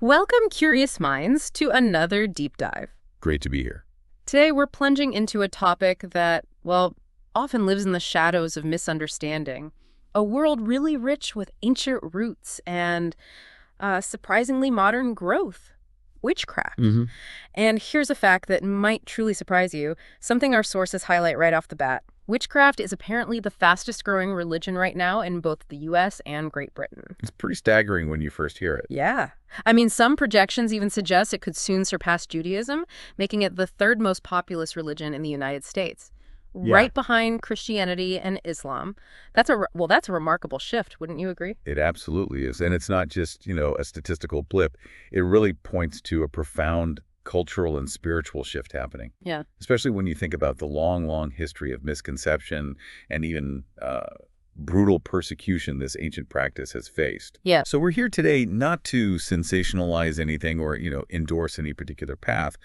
Welcome, curious minds, to another deep dive. Great to be here. Today, we're plunging into a topic that, well, often lives in the shadows of misunderstanding. A world really rich with ancient roots and surprisingly modern growth. Witchcraft. hmm And here's a fact that might truly surprise you, something our sources highlight right off the bat. Witchcraft is apparently the fastest growing religion right now in both the US and Great Britain. It's pretty staggering when you first hear it. Yeah. I mean, some projections even suggest it could soon surpass Judaism, making it the third most populous religion in the United States. Yeah. Right behind Christianity and Islam. That's a remarkable shift, wouldn't you agree? It absolutely is. And it's not just, a statistical blip. It really points to a profound cultural and spiritual shift happening, Yeah. especially when you think about the long, long history of misconception and even brutal persecution this ancient practice has faced. Yeah. So we're here today not to sensationalize anything or, endorse any particular path,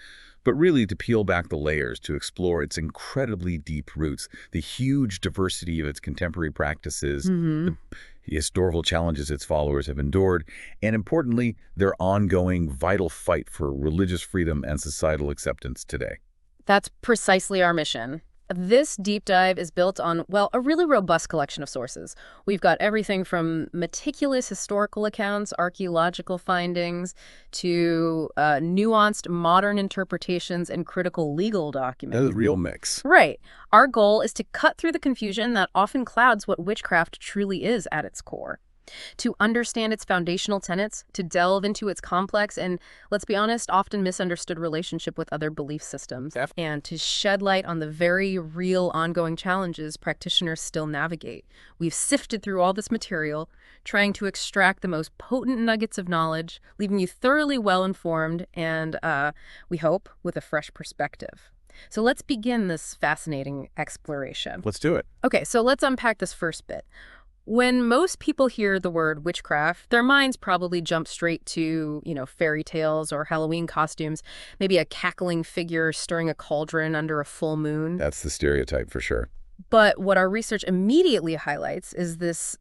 but really to peel back the layers, to explore its incredibly deep roots, the huge diversity of its contemporary practices, the historical challenges its followers have endured, and importantly, their ongoing vital fight for religious freedom and societal acceptance today. That's precisely our mission. This deep dive is built on, well, a really robust collection of sources. We've got everything from meticulous historical accounts, archaeological findings, to nuanced modern interpretations and critical legal documents. That's a real mix. Right. Our goal is to cut through the confusion that often clouds what witchcraft truly is at its core. To understand its foundational tenets, to delve into its complex and, let's be honest, often misunderstood relationship with other belief systems, and to shed light on the very real ongoing challenges practitioners still navigate. We've sifted through all this material, trying to extract the most potent nuggets of knowledge, leaving you thoroughly well-informed and, we hope, with a fresh perspective. So let's begin this fascinating exploration. Let's do it. Okay, so let's unpack this first bit. When most people hear the word witchcraft, their minds probably jump straight to, fairy tales or Halloween costumes, maybe a cackling figure stirring a cauldron under a full moon. That's the stereotype for sure. But what our research immediately highlights is this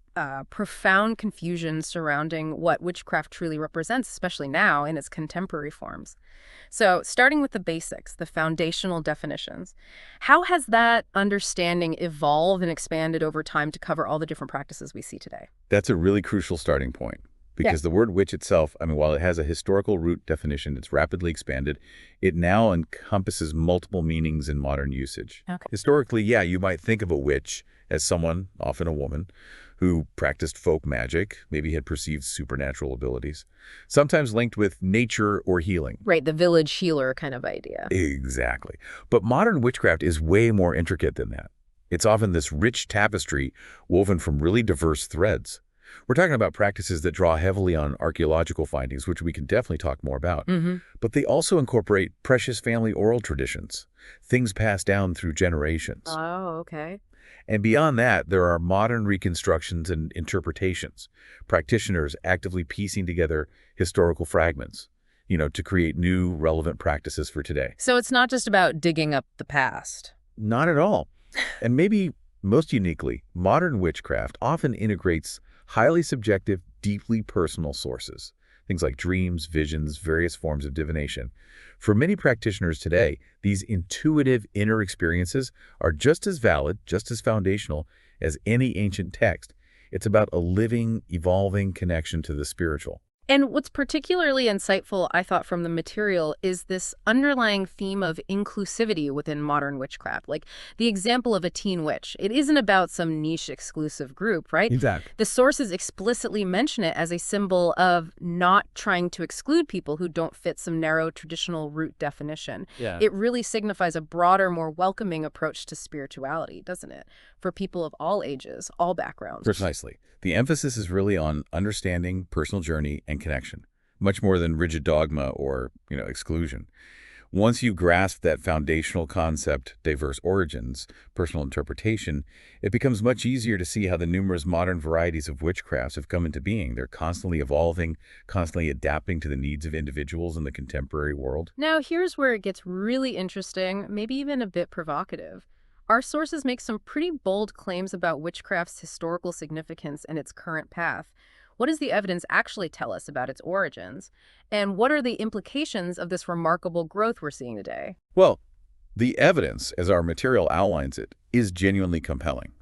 profound confusion surrounding what witchcraft truly represents, especially now in its contemporary forms. So starting with the basics, the foundational definitions, how has that understanding evolved and expanded over time to cover all the different practices we see today? That's a really crucial starting point because the word witch itself, while it has a historical root definition, it's rapidly expanded. It now encompasses multiple meanings in modern usage. Okay. Historically, you might think of a witch as someone, often a woman, who practiced folk magic, maybe had perceived supernatural abilities, sometimes linked with nature or healing. Right, the village healer kind of idea. Exactly. But modern witchcraft is way more intricate than that. It's often this rich tapestry woven from really diverse threads. We're talking about practices that draw heavily on archaeological findings, which we can definitely talk more about. But they also incorporate precious family oral traditions, things passed down through generations. Oh, okay. And beyond that, there are modern reconstructions and interpretations, practitioners actively piecing together historical fragments, to create new relevant practices for today. So it's not just about digging up the past. Not at all. And maybe most uniquely, modern witchcraft often integrates highly subjective, deeply personal sources, things like dreams, visions, various forms of divination. For many practitioners today, these intuitive inner experiences are just as valid, just as foundational as any ancient text. It's about a living, evolving connection to the spiritual. And what's particularly insightful, I thought, from the material is this underlying theme of inclusivity within modern witchcraft. Like the example of a teen witch. It isn't about some niche exclusive group, right? Exactly. The sources explicitly mention it as a symbol of not trying to exclude people who don't fit some narrow traditional root definition. Yeah. It really signifies a broader, more welcoming approach to spirituality, doesn't it? For people of all ages, all backgrounds. Precisely. The emphasis is really on understanding, personal journey, and connection, much more than rigid dogma or, exclusion. Once you grasp that foundational concept, diverse origins, personal interpretation, it becomes much easier to see how the numerous modern varieties of witchcrafts have come into being. They're constantly evolving, constantly adapting to the needs of individuals in the contemporary world. Now, here's where it gets really interesting, maybe even a bit provocative. Our sources make some pretty bold claims about witchcraft's historical significance and its current path. What does the evidence actually tell us about its origins? And what are the implications of this remarkable growth we're seeing today? Well, the evidence, as our material outlines it, is genuinely compelling.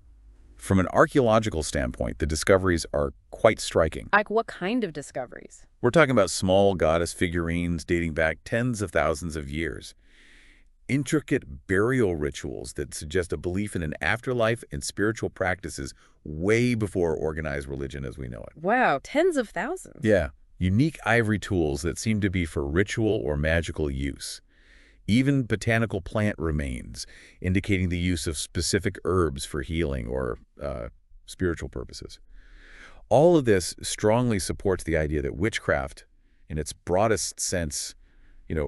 From an archaeological standpoint, the discoveries are quite striking. Like what kind of discoveries? We're talking about small goddess figurines dating back tens of thousands of years. Intricate burial rituals that suggest a belief in an afterlife and spiritual practices way before organized religion as we know it. Wow, tens of thousands. Yeah, unique ivory tools that seem to be for ritual or magical use. Even botanical plant remains, indicating the use of specific herbs for healing or spiritual purposes. All of this strongly supports the idea that witchcraft, in its broadest sense,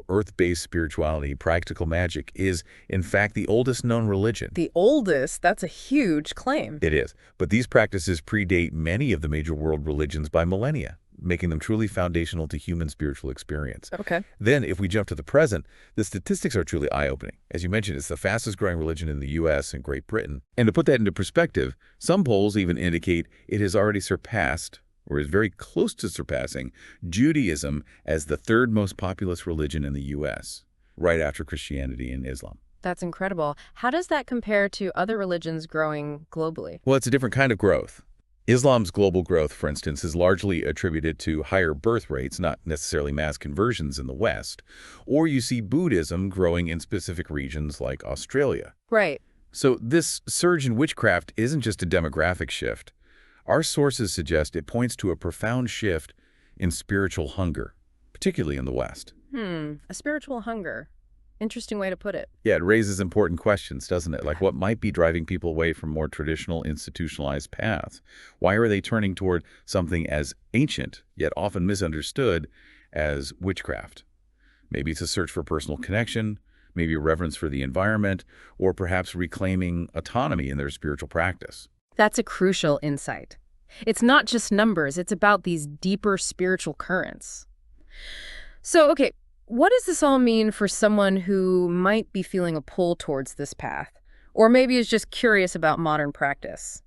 earth-based spirituality, practical magic, is, in fact, the oldest known religion. The oldest? That's a huge claim. It is. But these practices predate many of the major world religions by millennia, making them truly foundational to human spiritual experience. Okay. Then, if we jump to the present, the statistics are truly eye-opening. As you mentioned, it's the fastest-growing religion in the U.S. and Great Britain. And to put that into perspective, some polls even indicate it has already surpassed, or is very close to surpassing, Judaism as the third most populous religion in the U.S., right after Christianity and Islam. That's incredible. How does that compare to other religions growing globally? Well, it's a different kind of growth. Islam's global growth, for instance, is largely attributed to higher birth rates, not necessarily mass conversions in the West. Or you see Buddhism growing in specific regions like Australia. Right. So this surge in witchcraft isn't just a demographic shift. Our sources suggest it points to a profound shift in spiritual hunger, particularly in the West. A spiritual hunger. Interesting way to put it. Yeah, it raises important questions, doesn't it? Like what might be driving people away from more traditional, institutionalized paths? Why are they turning toward something as ancient, yet often misunderstood, as witchcraft? Maybe it's a search for personal connection, maybe a reverence for the environment, or perhaps reclaiming autonomy in their spiritual practice. That's a crucial insight. It's not just numbers, it's about these deeper spiritual currents. So, okay, what does this all mean for someone who might be feeling a pull towards this path, or maybe is just curious about modern practice?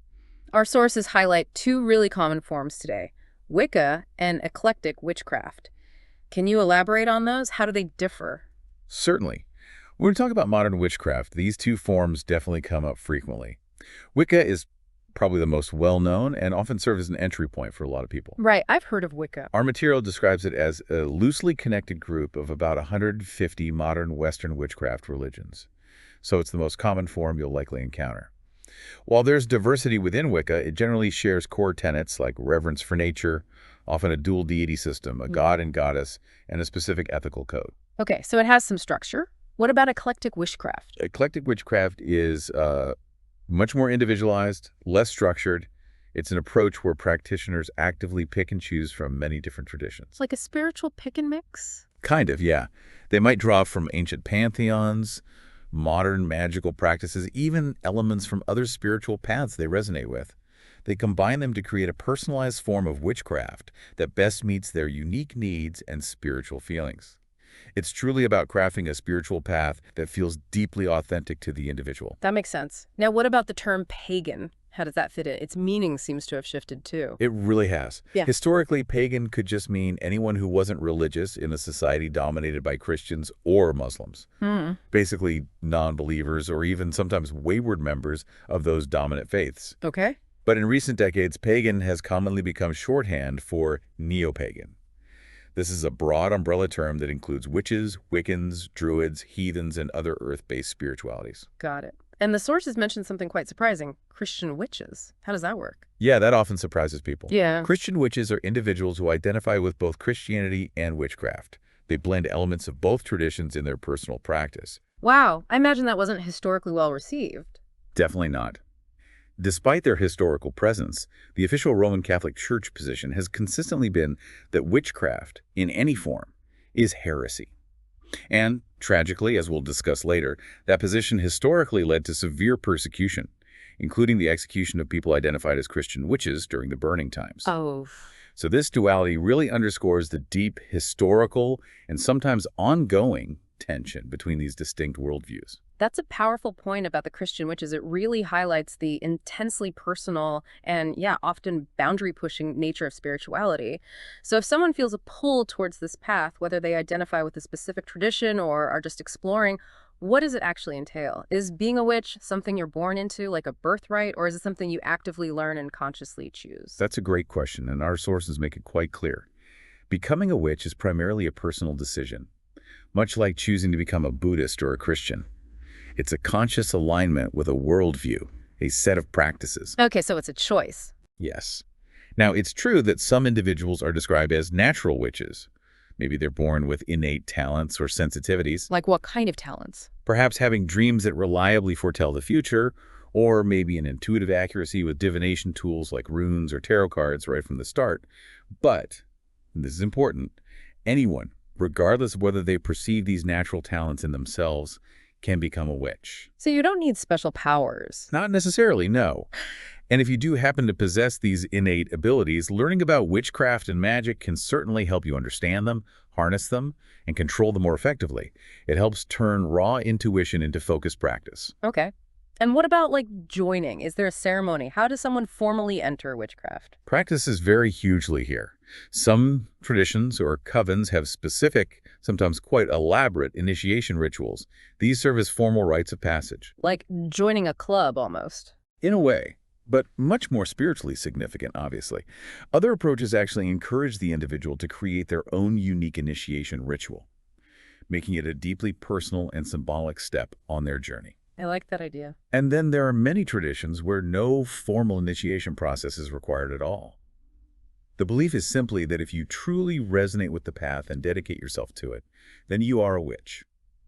Our sources highlight two really common forms today, Wicca and eclectic witchcraft. Can you elaborate on those? How do they differ? Certainly. When we talk about modern witchcraft, these two forms definitely come up frequently. Wicca is probably the most well-known and often serves as an entry point for a lot of people. Right, I've heard of Wicca. Our material describes it as a loosely connected group of about 150 modern Western witchcraft religions. So it's the most common form you'll likely encounter. While there's diversity within Wicca, it generally shares core tenets like reverence for nature, often a dual deity system, a god and goddess, and a specific ethical code. Okay, so it has some structure. What about eclectic witchcraft? Eclectic witchcraft is much more individualized, less structured. It's an approach where practitioners actively pick and choose from many different traditions. Like a spiritual pick and mix? Kind of, yeah. They might draw from ancient pantheons, modern magical practices, even elements from other spiritual paths they resonate with. They combine them to create a personalized form of witchcraft that best meets their unique needs and spiritual feelings. It's truly about crafting a spiritual path that feels deeply authentic to the individual. That makes sense. Now, what about the term pagan? How does that fit in? Its meaning seems to have shifted too. It really has. Yeah. Historically, pagan could just mean anyone who wasn't religious in a society dominated by Christians or Muslims. Basically, non-believers or even sometimes wayward members of those dominant faiths. Okay. But in recent decades, pagan has commonly become shorthand for neo-pagan. This is a broad umbrella term that includes witches, Wiccans, druids, heathens, and other earth-based spiritualities. Got it. And the sources mentioned something quite surprising, Christian witches. How does that work? Yeah, that often surprises people. Yeah. Christian witches are individuals who identify with both Christianity and witchcraft. They blend elements of both traditions in their personal practice. Wow, I imagine that wasn't historically well received. Definitely not. Despite their historical presence, the official Roman Catholic Church position has consistently been that witchcraft, in any form, is heresy. And, tragically, as we'll discuss later, that position historically led to severe persecution, including the execution of people identified as Christian witches during the burning times. Oh. So this duality really underscores the deep historical and sometimes ongoing tension between these distinct worldviews. That's a powerful point about the Christian witches. It really highlights the intensely personal and, yeah, often boundary-pushing nature of spirituality. So if someone feels a pull towards this path, whether they identify with a specific tradition or are just exploring, what does it actually entail? Is being a witch something you're born into, like a birthright, or is it something you actively learn and consciously choose? That's a great question, and our sources make it quite clear. Becoming a witch is primarily a personal decision, much like choosing to become a Buddhist or a Christian. It's a conscious alignment with a worldview, a set of practices. Okay, so it's a choice. Yes. Now, it's true that some individuals are described as natural witches. Maybe they're born with innate talents or sensitivities, Like what kind of talents? perhaps having dreams that reliably foretell the future, or maybe an intuitive accuracy with divination tools like runes or tarot cards right from the start. But, and this is important, anyone, regardless of whether they perceive these natural talents in themselves, can become a witch. So you don't need special powers. Not necessarily, no. And if you do happen to possess these innate abilities, learning about witchcraft and magic can certainly help you understand them, harness them, and control them more effectively. It helps turn raw intuition into focused practice. Okay. And what about, like, joining? Is there a ceremony? How does someone formally enter witchcraft? Practices vary hugely here. Some traditions or covens have specific, sometimes quite elaborate initiation rituals. These serve as formal rites of passage. Like joining a club, almost. In a way, but much more spiritually significant, obviously. Other approaches actually encourage the individual to create their own unique initiation ritual, making it a deeply personal and symbolic step on their journey. I like that idea. And then there are many traditions where no formal initiation process is required at all. The belief is simply that if you truly resonate with the path and dedicate yourself to it, then you are a witch.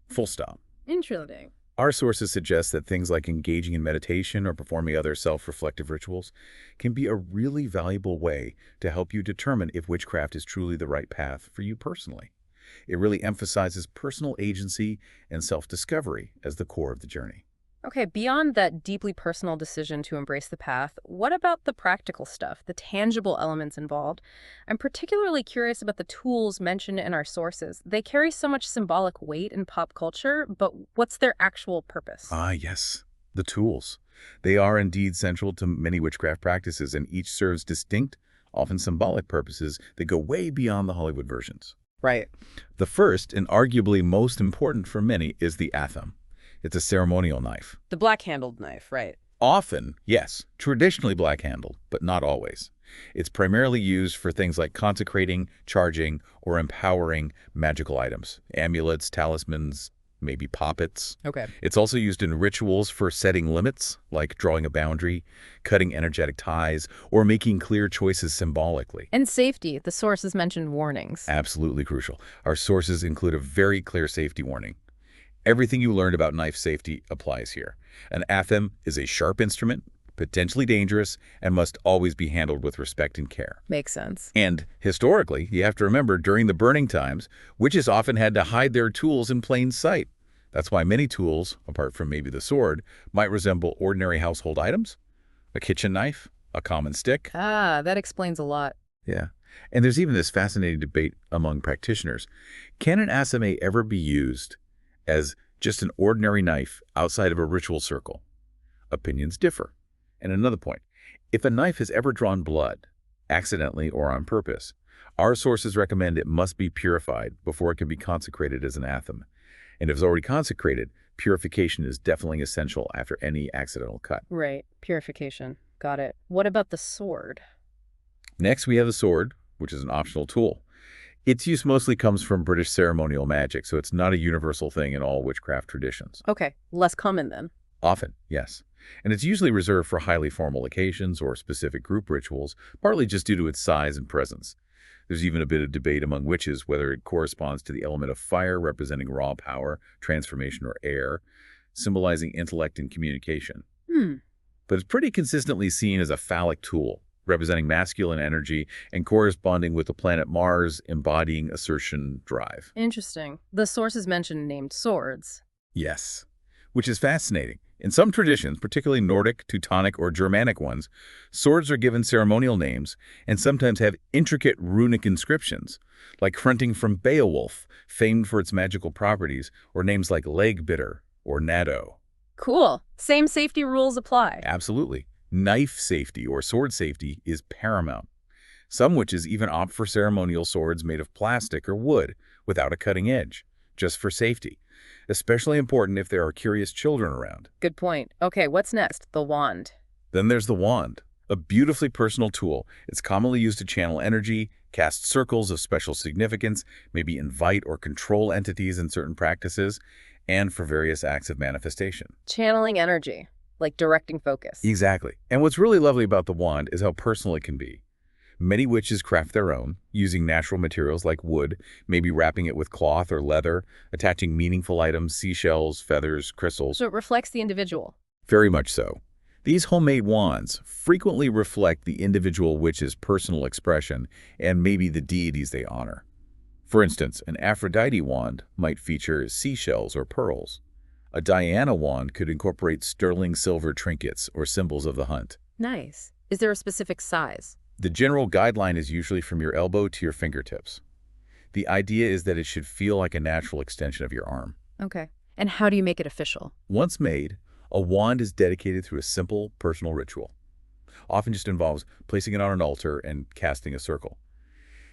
Full stop. Interesting. Our sources suggest that things like engaging in meditation or performing other self-reflective rituals can be a really valuable way to help you determine if witchcraft is truly the right path for you personally. It really emphasizes personal agency and self-discovery as the core of the journey. Okay, beyond that deeply personal decision to embrace the path, what about the practical stuff, the tangible elements involved? I'm particularly curious about the tools mentioned in our sources. They carry so much symbolic weight in pop culture, but what's their actual purpose? Ah, yes, the tools. They are indeed central to many witchcraft practices, and each serves distinct, often symbolic purposes that go way beyond the Hollywood versions. Right. The first, and arguably most important for many, is the athame. It's a ceremonial knife. The black-handled knife, right. Often, yes, traditionally black-handled, but not always. It's primarily used for things like consecrating, charging, or empowering magical items, amulets, talismans, maybe poppets. Okay. It's also used in rituals for setting limits, like drawing a boundary, cutting energetic ties, or making clear choices symbolically. And safety. The sources mentioned warnings. Absolutely crucial. Our sources include a very clear safety warning. Everything you learned about knife safety applies here. An athame is a sharp instrument, potentially dangerous, and must always be handled with respect and care. Makes sense. And historically, you have to remember, during the burning times, witches often had to hide their tools in plain sight. That's why many tools, apart from maybe the sword, might resemble ordinary household items. A kitchen knife, a common stick. Ah, that explains a lot. Yeah. And there's even this fascinating debate among practitioners. Can an athame ever be used as just an ordinary knife outside of a ritual circle? Opinions differ. And another point, if a knife has ever drawn blood, accidentally or on purpose, our sources recommend it must be purified before it can be consecrated as an athame. And if it's already consecrated, purification is definitely essential after any accidental cut. Right. Purification. Got it. What about the sword? Next, we have the sword, which is an optional tool. Its use mostly comes from British ceremonial magic, so it's not a universal thing in all witchcraft traditions. Okay. Less common then. Often, yes. And it's usually reserved for highly formal occasions or specific group rituals, partly just due to its size and presence. There's even a bit of debate among witches whether it corresponds to the element of fire, representing raw power, transformation, or air, symbolizing intellect and communication. But it's pretty consistently seen as a phallic tool, representing masculine energy and corresponding with the planet Mars, embodying assertion, drive. Interesting. The sources mentioned named swords. Yes, which is fascinating. In some traditions, particularly Nordic, Teutonic, or Germanic ones, swords are given ceremonial names and sometimes have intricate runic inscriptions, like fronting from Beowulf, famed for its magical properties, or names like Legbitter, or natto. Cool. Same safety rules apply. Absolutely. Knife safety or sword safety is paramount. Some witches even opt for ceremonial swords made of plastic or wood without a cutting edge, just for safety. Especially important if there are curious children around. Good point. Okay, what's next? The wand. Then there's the wand, a beautifully personal tool. It's commonly used to channel energy, cast circles of special significance, maybe invite or control entities in certain practices, and for various acts of manifestation. Channeling energy, like directing focus. Exactly. And what's really lovely about the wand is how personal it can be. Many witches craft their own, using natural materials like wood, maybe wrapping it with cloth or leather, attaching meaningful items, seashells, feathers, crystals. So it reflects the individual. Very much so. These homemade wands frequently reflect the individual witch's personal expression and maybe the deities they honor. For instance, an Aphrodite wand might feature seashells or pearls. A Diana wand could incorporate sterling silver trinkets or symbols of the hunt. Nice. Is there a specific size? The general guideline is usually from your elbow to your fingertips. The idea is that it should feel like a natural extension of your arm. Okay. And how do you make it official? Once made, a wand is dedicated through a simple, personal ritual. Often just involves placing it on an altar and casting a circle.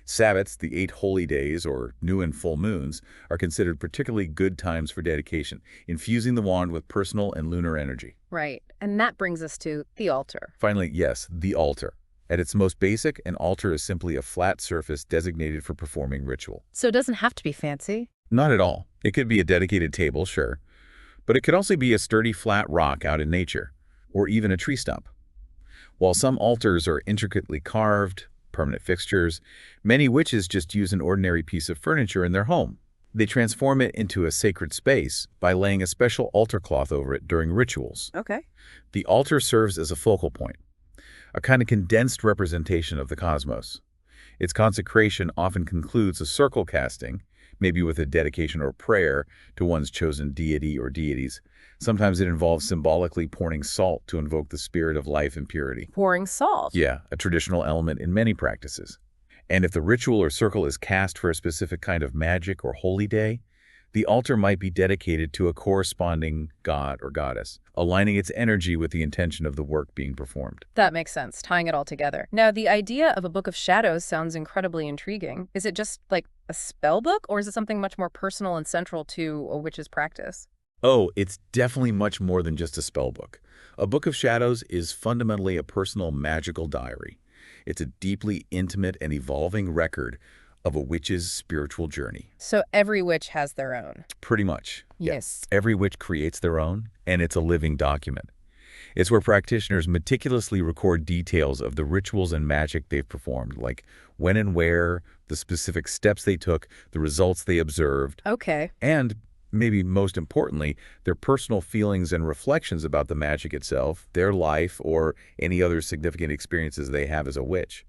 Sabbats, the 8 holy days, or new and full moons, are considered particularly good times for dedication, infusing the wand with personal and lunar energy. Right. And that brings us to the altar. Finally, yes, the altar. At its most basic, an altar is simply a flat surface designated for performing ritual. So it doesn't have to be fancy. Not at all. It could be a dedicated table, sure, but it could also be a sturdy flat rock out in nature, or even a tree stump. While some altars are intricately carved, permanent fixtures, many witches just use an ordinary piece of furniture in their home. They transform it into a sacred space by laying a special altar cloth over it during rituals. Okay. The altar serves as a focal point, a kind of condensed representation of the cosmos. Its consecration often concludes a circle casting, maybe with a dedication or prayer to one's chosen deity or deities. Sometimes it involves symbolically pouring salt to invoke the spirit of life and purity. Pouring salt? Yeah, a traditional element in many practices. And if the ritual or circle is cast for a specific kind of magic or holy day, the altar might be dedicated to a corresponding god or goddess, aligning its energy with the intention of the work being performed. That makes sense, tying it all together. Now, the idea of a book of shadows sounds incredibly intriguing. Is it just like a spell book, or is it something much more personal and central to a witch's practice? Oh, it's definitely much more than just a spell book. A book of shadows is fundamentally a personal magical diary. It's a deeply intimate and evolving record of a witch's spiritual journey. So every witch has their own? Pretty much. Yes. Every witch creates their own, and it's a living document. It's where practitioners meticulously record details of the rituals and magic they've performed, like when and where, the specific steps they took, the results they observed. Okay. And, maybe most importantly, their personal feelings and reflections about the magic itself, their life, or any other significant experiences they have as a witch.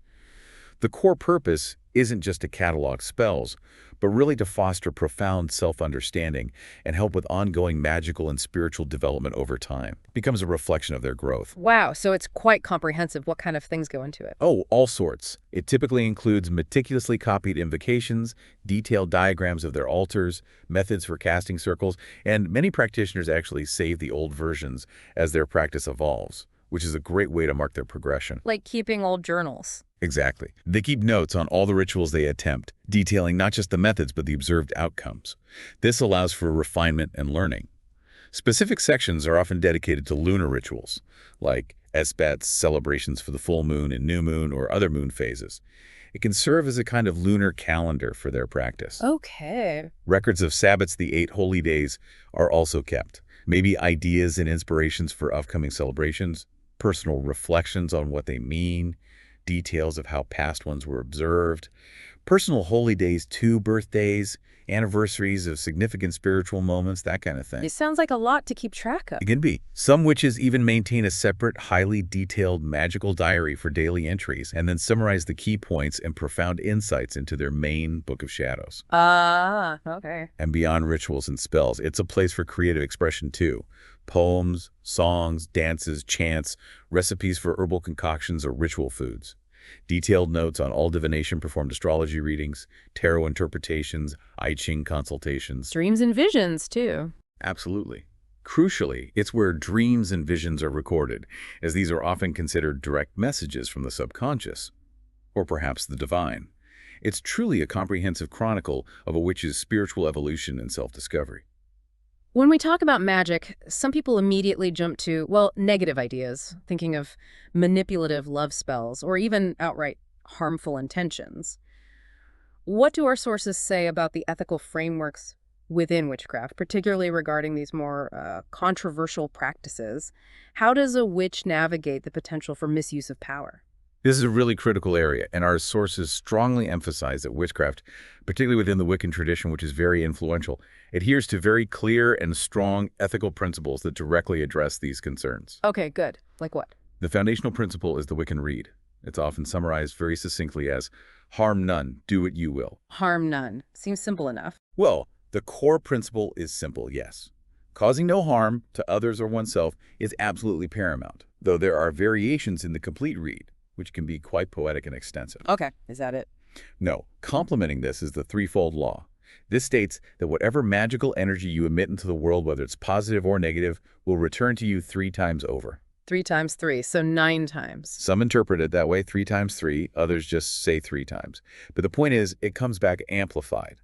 The core purpose isn't just to catalog spells, but really to foster profound self-understanding and help with ongoing magical and spiritual development over time. It becomes a reflection of their growth. Wow, so it's quite comprehensive. What kind of things go into it? Oh, all sorts. It typically includes meticulously copied invocations, detailed diagrams of their altars, methods for casting circles, and many practitioners actually save the old versions as their practice evolves, which is a great way to mark their progression. Like keeping old journals. Exactly. They keep notes on all the rituals they attempt, detailing not just the methods but the observed outcomes. This allows for refinement and learning. Specific sections are often dedicated to lunar rituals, like espats, celebrations for the full moon and new moon, or other moon phases. It can serve as a kind of lunar calendar for their practice. Okay. Records of Sabbats, the 8 holy days, are also kept. Maybe ideas and inspirations for upcoming celebrations, personal reflections on what they mean, details of how past ones were observed, personal holy days too, birthdays, anniversaries of significant spiritual moments, that kind of thing. It sounds like a lot to keep track of. It can be. Some witches even maintain a separate, highly detailed magical diary for daily entries and then summarize the key points and profound insights into their main Book of Shadows. Ah, okay. And beyond rituals and spells, it's a place for creative expression too. Poems, songs, dances, chants, recipes for herbal concoctions or ritual foods. Detailed notes on all divination-performed astrology readings, tarot interpretations, I Ching consultations. Dreams and visions, too. Absolutely. Crucially, it's where dreams and visions are recorded, as these are often considered direct messages from the subconscious, or perhaps the divine. It's truly a comprehensive chronicle of a witch's spiritual evolution and self-discovery. When we talk about magic, some people immediately jump to, well, negative ideas, thinking of manipulative love spells or even outright harmful intentions. What do our sources say about the ethical frameworks within witchcraft, particularly regarding these more controversial practices? How does a witch navigate the potential for misuse of power? This is a really critical area, and our sources strongly emphasize that witchcraft, particularly within the Wiccan tradition, which is very influential, adheres to very clear and strong ethical principles that directly address these concerns. Okay, good. Like what? The foundational principle is the Wiccan Rede. It's often summarized very succinctly as, harm none, do what you will. Harm none. Seems simple enough. Well, the core principle is simple, yes. Causing no harm to others or oneself is absolutely paramount, though there are variations in the complete Rede, which can be quite poetic and extensive. Okay, is that it? No, complementing this is the threefold law. This states that whatever magical energy you emit into the world, whether it's positive or negative, will return to you 3 times over. 3 times 3, so 9 times. Some interpret it that way, 3 times 3, others just say 3 times. But the point is, it comes back amplified.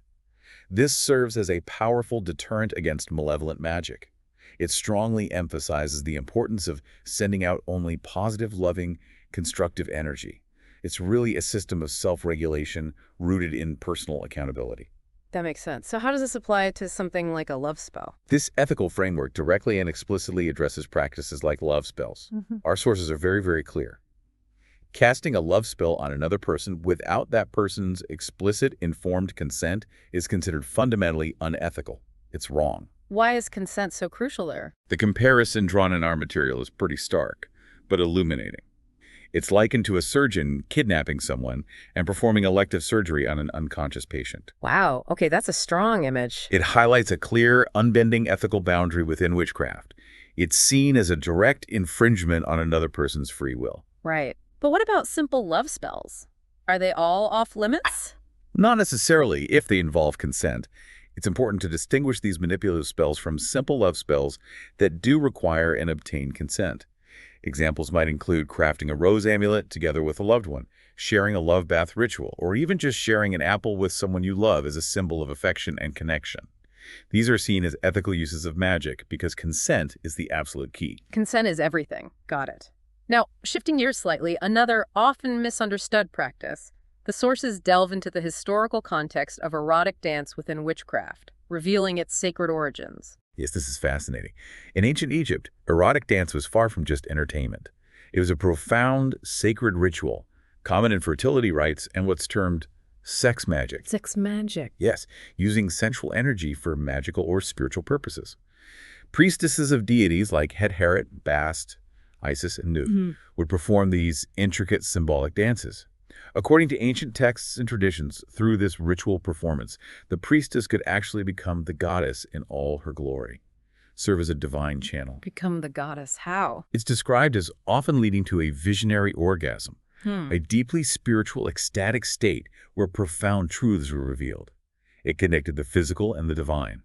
This serves as a powerful deterrent against malevolent magic. It strongly emphasizes the importance of sending out only positive, loving, constructive energy. It's really a system of self-regulation rooted in personal accountability. That makes sense. So how does this apply to something like a love spell? This ethical framework directly and explicitly addresses practices like love spells. Our sources are very, very clear. Casting a love spell on another person without that person's explicit, informed consent is considered fundamentally unethical. It's wrong. Why is consent so crucial there? The comparison drawn in our material is pretty stark, but illuminating. It's likened to a surgeon kidnapping someone and performing elective surgery on an unconscious patient. Wow, okay, that's a strong image. It highlights a clear, unbending ethical boundary within witchcraft. It's seen as a direct infringement on another person's free will. Right. But what about simple love spells? Are they all off limits? Not necessarily, if they involve consent. It's important to distinguish these manipulative spells from simple love spells that do require and obtain consent. Examples might include crafting a rose amulet together with a loved one, sharing a love bath ritual, or even just sharing an apple with someone you love as a symbol of affection and connection. These are seen as ethical uses of magic because consent is the absolute key. Consent is everything. Got it. Now, shifting gears slightly, another often misunderstood practice. The sources delve into the historical context of erotic dance within witchcraft, revealing its sacred origins. Yes, this is fascinating. In ancient Egypt, erotic dance was far from just entertainment. It was a profound, sacred ritual, common in fertility rites and what's termed sex magic. Sex magic. Yes, using sensual energy for magical or spiritual purposes. Priestesses of deities like Het-Heret, Bast, Isis, and Nut would perform these intricate symbolic dances. According to ancient texts and traditions, through this ritual performance, the priestess could actually become the goddess in all her glory, serve as a divine channel. Become the goddess. How? It's described as often leading to a visionary orgasm, a deeply spiritual, ecstatic state where profound truths were revealed. It connected the physical and the divine.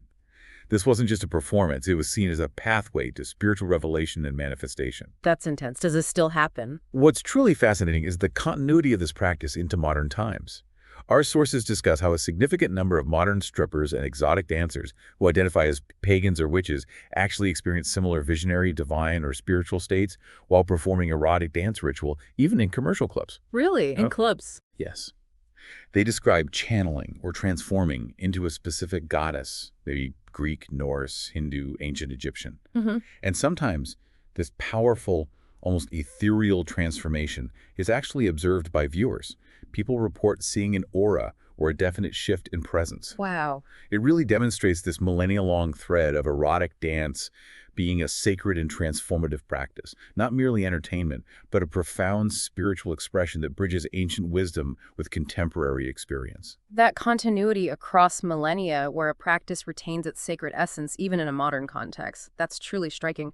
This wasn't just a performance, it was seen as a pathway to spiritual revelation and manifestation. That's intense. Does this still happen? What's truly fascinating is the continuity of this practice into modern times. Our sources discuss how a significant number of modern strippers and exotic dancers who identify as pagans or witches actually experience similar visionary, divine, or spiritual states while performing erotic dance ritual, even in commercial clubs. Really? In clubs? Yes. They describe channeling or transforming into a specific goddess, maybe Greek, Norse, Hindu, ancient Egyptian. And sometimes this powerful, almost ethereal transformation is actually observed by viewers. People report seeing an aura or a definite shift in presence. Wow. It really demonstrates this millennia-long thread of erotic dance being a sacred and transformative practice, not merely entertainment, but a profound spiritual expression that bridges ancient wisdom with contemporary experience. That continuity across millennia where a practice retains its sacred essence even in a modern context, that's truly striking.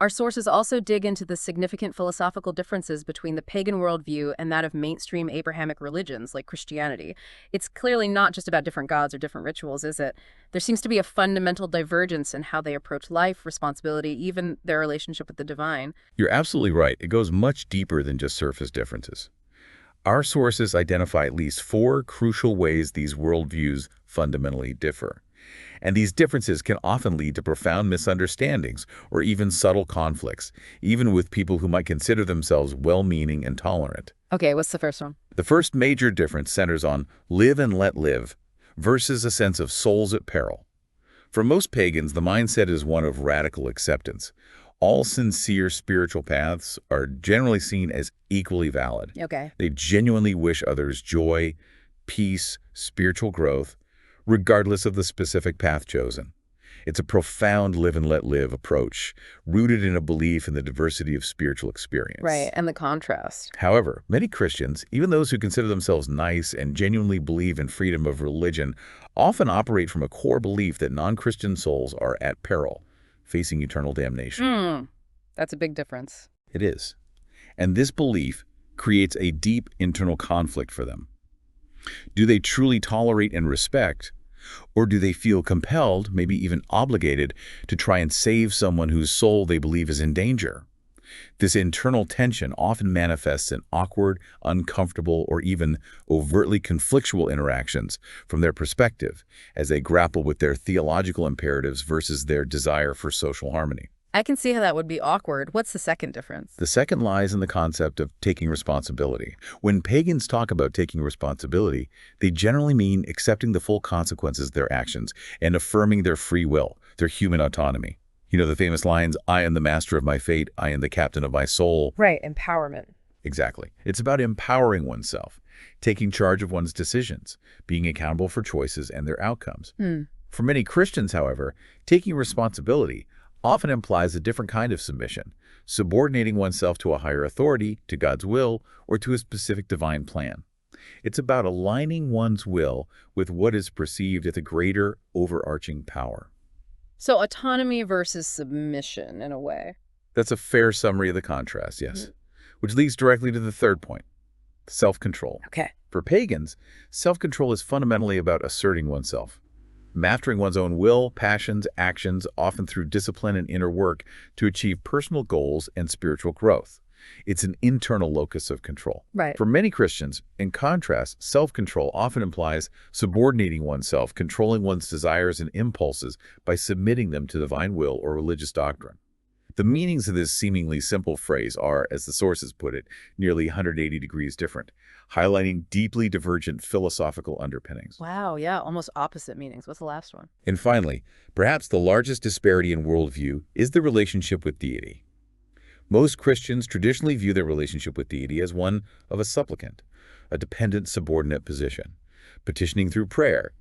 Our sources also dig into the significant philosophical differences between the pagan worldview and that of mainstream Abrahamic religions like Christianity. It's clearly not just about different gods or different rituals, is it? There seems to be a fundamental divergence in how they approach life, responsibility, even their relationship with the divine. You're absolutely right. It goes much deeper than just surface differences. Our sources identify at least 4 crucial ways these worldviews fundamentally differ. And these differences can often lead to profound misunderstandings or even subtle conflicts, even with people who might consider themselves well-meaning and tolerant. Okay, what's the first one? The first major difference centers on live and let live versus a sense of souls at peril. For most pagans, the mindset is one of radical acceptance. All sincere spiritual paths are generally seen as equally valid. Okay. They genuinely wish others joy, peace, spiritual growth, regardless of the specific path chosen. It's a profound live and let live approach, rooted in a belief in the diversity of spiritual experience. Right, and the contrast. However, many Christians, even those who consider themselves nice and genuinely believe in freedom of religion, often operate from a core belief that non-Christian souls are at peril, facing eternal damnation. That's a big difference. It is. And this belief creates a deep internal conflict for them. Do they truly tolerate and respect, or do they feel compelled, maybe even obligated, to try and save someone whose soul they believe is in danger? This internal tension often manifests in awkward, uncomfortable, or even overtly conflictual interactions from their perspective as they grapple with their theological imperatives versus their desire for social harmony. I can see how that would be awkward. What's the second difference? The second lies in the concept of taking responsibility. When pagans talk about taking responsibility, they generally mean accepting the full consequences of their actions and affirming their free will, their human autonomy. You know the famous lines, I am the master of my fate, I am the captain of my soul. Right, empowerment. Exactly. It's about empowering oneself, taking charge of one's decisions, being accountable for choices and their outcomes. For many Christians, however, taking responsibility often implies a different kind of submission, subordinating oneself to a higher authority, to God's will, or to a specific divine plan. It's about aligning one's will with what is perceived as a greater, overarching power. So autonomy versus submission, in a way. That's a fair summary of the contrast, yes. Which leads directly to the third point, self-control. Okay. For pagans, self-control is fundamentally about asserting oneself, mastering one's own will, passions, actions, often through discipline and inner work to achieve personal goals and spiritual growth. It's an internal locus of control. Right. For many Christians, in contrast, self-control often implies subordinating oneself, controlling one's desires and impulses by submitting them to divine will or religious doctrine. The meanings of this seemingly simple phrase are, as the sources put it, nearly 180 degrees different, highlighting deeply divergent philosophical underpinnings. Wow, yeah, almost opposite meanings. What's the last one? And finally, perhaps the largest disparity in worldview is the relationship with deity. Most Christians traditionally view their relationship with deity as one of a supplicant, a dependent subordinate position, petitioning through prayer,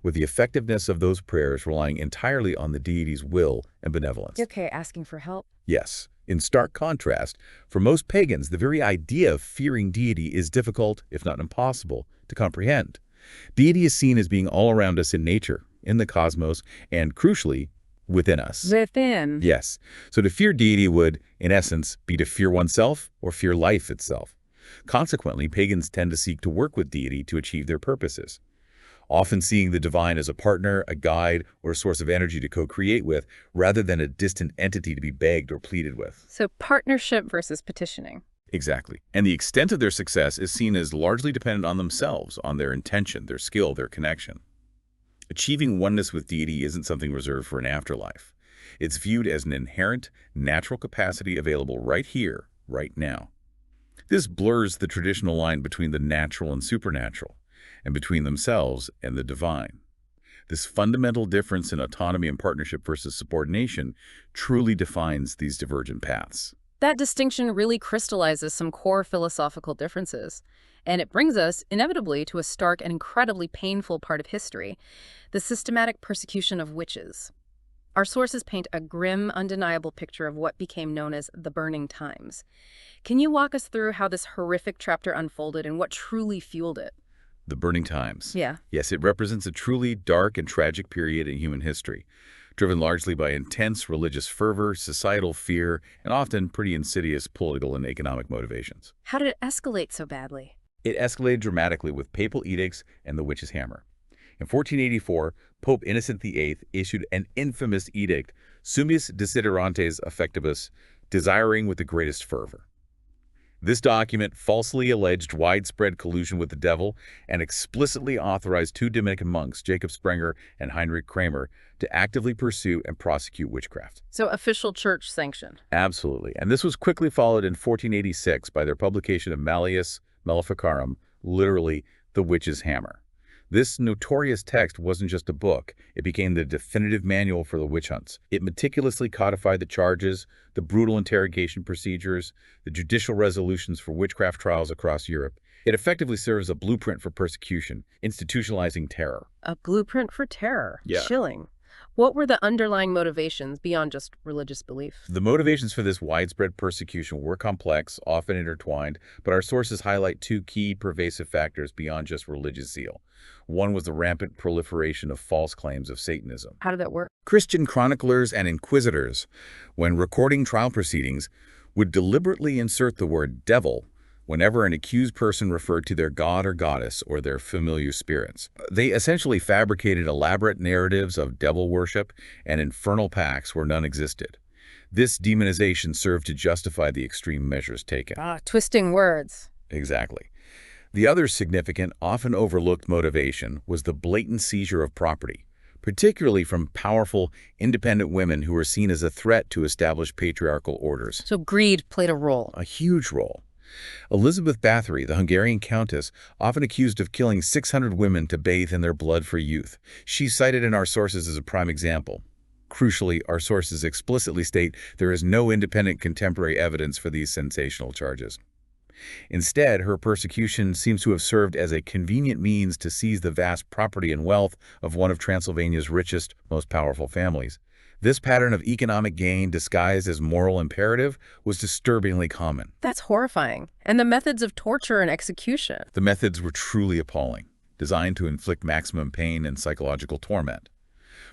with the effectiveness of those prayers relying entirely on the deity's will and benevolence. Okay, asking for help. Yes. In stark contrast, for most pagans, the very idea of fearing deity is difficult, if not impossible, to comprehend. Deity is seen as being all around us in nature, in the cosmos, and crucially, within us. Within. Yes. So to fear deity would, in essence, be to fear oneself or fear life itself. Consequently, pagans tend to seek to work with deity to achieve their purposes, often seeing the divine as a partner, a guide, or a source of energy to co-create with, rather than a distant entity to be begged or pleaded with. So partnership versus petitioning. Exactly. And the extent of their success is seen as largely dependent on themselves, on their intention, their skill, their connection. Achieving oneness with deity isn't something reserved for an afterlife. It's viewed as an inherent, natural capacity available right here, right now. This blurs the traditional line between the natural and supernatural, and between themselves and the divine. This fundamental difference in autonomy and partnership versus subordination truly defines these divergent paths. That distinction really crystallizes some core philosophical differences. And it brings us, inevitably, to a stark and incredibly painful part of history, the systematic persecution of witches. Our sources paint a grim, undeniable picture of what became known as the Burning Times. Can you walk us through how this horrific chapter unfolded and what truly fueled it? The Burning Times. Yeah. Yes, it represents a truly dark and tragic period in human history. driven largely by intense religious fervor, societal fear, and often pretty insidious political and economic motivations. How did it escalate so badly? It escalated dramatically with papal edicts and the witch's hammer. In 1484, Pope Innocent VIII issued an infamous edict, Summis Desiderantes Affectibus, desiring with the greatest fervor. This document falsely alleged widespread collusion with the devil and explicitly authorized two Dominican monks, Jacob Sprenger and Heinrich Kramer, to actively pursue and prosecute witchcraft. So official church sanction. Absolutely. And this was quickly followed in 1486 by their publication of Malleus Maleficarum, literally the witch's hammer. This notorious text wasn't just a book. It became the definitive manual for the witch hunts. It meticulously codified the charges, the brutal interrogation procedures, the judicial resolutions for witchcraft trials across Europe. It effectively serves as a blueprint for persecution, institutionalizing terror. A blueprint for terror. Yeah. Chilling. What were the underlying motivations beyond just religious belief? The motivations for this widespread persecution were complex, often intertwined, but our sources highlight two key pervasive factors beyond just religious zeal. One was the rampant proliferation of false claims of Satanism. How did that work? Christian chroniclers and inquisitors, when recording trial proceedings, would deliberately insert the word devil whenever an accused person referred to their god or goddess or their familiar spirits. They essentially fabricated elaborate narratives of devil worship and infernal pacts where none existed. This demonization served to justify the extreme measures taken. Twisting words. Exactly. The other significant, often overlooked motivation was the blatant seizure of property, particularly from powerful, independent women who were seen as a threat to established patriarchal orders. So greed played a role. A huge role. Elizabeth Bathory, the Hungarian countess, often accused of killing 600 women to bathe in their blood for youth. She's cited in our sources as a prime example. Crucially, our sources explicitly state there is no independent contemporary evidence for these sensational charges. Instead, her persecution seems to have served as a convenient means to seize the vast property and wealth of one of Transylvania's richest, most powerful families. This pattern of economic gain disguised as moral imperative was disturbingly common. That's horrifying. And the methods of torture and execution. The methods were truly appalling, designed to inflict maximum pain and psychological torment.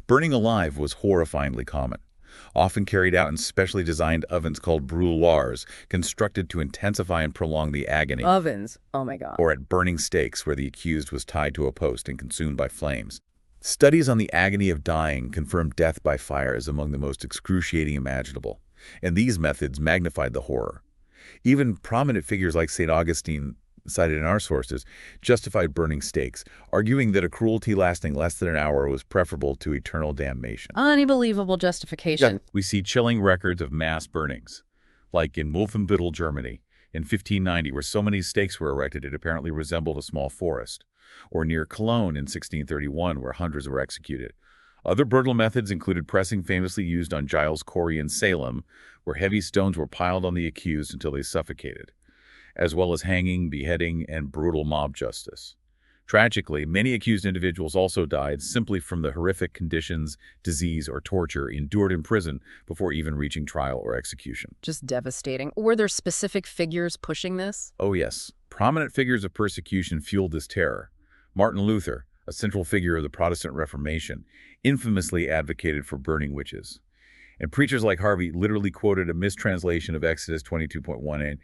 Burning alive was horrifyingly common, often carried out in specially designed ovens called brûloirs, constructed to intensify and prolong the agony. Ovens. Oh my God. Or at burning stakes where the accused was tied to a post and consumed by flames. Studies on the agony of dying confirmed death by fire as among the most excruciating imaginable, and these methods magnified the horror. Even prominent figures like St. Augustine, cited in our sources, justified burning stakes, arguing that a cruelty lasting less than an hour was preferable to eternal damnation. Unbelievable justification. We see chilling records of mass burnings, like in Wolfenbüttel, Germany, in 1590, where so many stakes were erected it apparently resembled a small forest, or near Cologne in 1631, where hundreds were executed. Other brutal methods included pressing, famously used on Giles Corey in Salem, where heavy stones were piled on the accused until they suffocated, as well as hanging, beheading, and brutal mob justice. Tragically, many accused individuals also died simply from the horrific conditions, disease, or torture endured in prison before even reaching trial or execution. Just devastating. Were there specific figures pushing this? Oh yes. Prominent figures of persecution fueled this terror. Martin Luther, a central figure of the Protestant Reformation, infamously advocated for burning witches. And preachers like Harvey literally quoted a mistranslation of Exodus 22.18,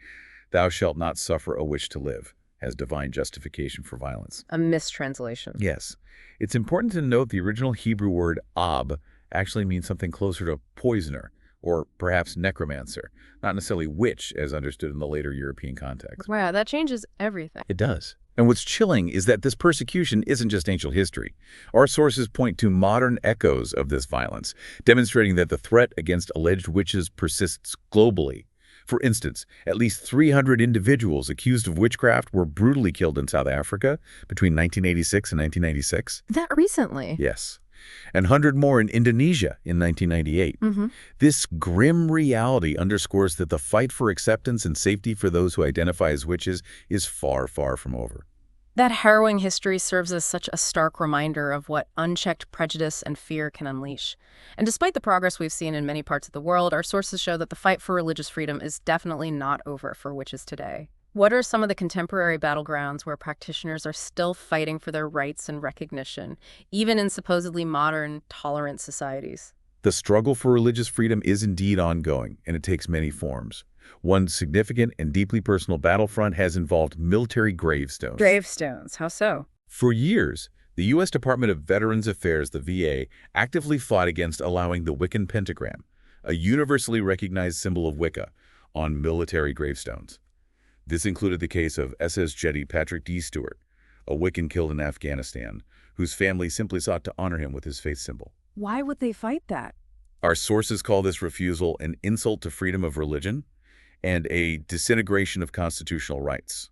"Thou shalt not suffer a witch to live," as divine justification for violence. A mistranslation. Yes. It's important to note the original Hebrew word ab actually means something closer to poisoner, or perhaps necromancer, not necessarily witch as understood in the later European context. Wow, that changes everything. It does. And what's chilling is that this persecution isn't just ancient history. Our sources point to modern echoes of this violence, demonstrating that the threat against alleged witches persists globally. For instance, at least 300 individuals accused of witchcraft were brutally killed in South Africa between 1986 and 1996. That recently? Yes. And 100 more in Indonesia in 1998. This grim reality underscores that the fight for acceptance and safety for those who identify as witches is far, far from over. That harrowing history serves as such a stark reminder of what unchecked prejudice and fear can unleash. And despite the progress we've seen in many parts of the world, our sources show that the fight for religious freedom is definitely not over for witches today. What are some of the contemporary battlegrounds where practitioners are still fighting for their rights and recognition, even in supposedly modern, tolerant societies? The struggle for religious freedom is indeed ongoing, and it takes many forms. One significant and deeply personal battlefront has involved military gravestones. Gravestones, how so? For years, the U.S. Department of Veterans Affairs, the VA, actively fought against allowing the Wiccan pentagram, a universally recognized symbol of Wicca, on military gravestones. This included the case of SS Jetty Patrick D. Stewart, a Wiccan killed in Afghanistan, whose family simply sought to honor him with his faith symbol. Why would they fight that? Our sources call this refusal an insult to freedom of religion and a disintegration of constitutional rights.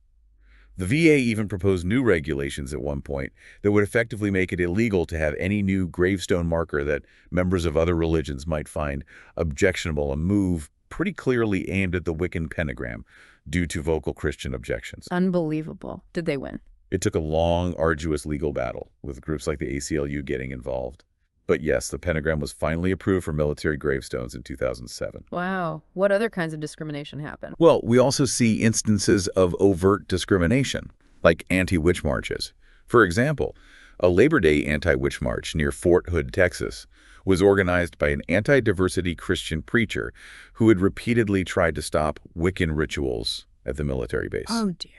The VA even proposed new regulations at one point that would effectively make it illegal to have any new gravestone marker that members of other religions might find objectionable, a move pretty clearly aimed at the Wiccan pentagram due to vocal Christian objections. Unbelievable. Did they win? It took a long, arduous legal battle, with groups like the ACLU getting involved. But yes, the pentagram was finally approved for military gravestones in 2007. Wow. What other kinds of discrimination happen? Well, we also see instances of overt discrimination, like anti-witch marches. For example, a Labor Day anti-witch march near Fort Hood, Texas, was organized by an anti-diversity Christian preacher who had repeatedly tried to stop Wiccan rituals at the military base. Oh, dear.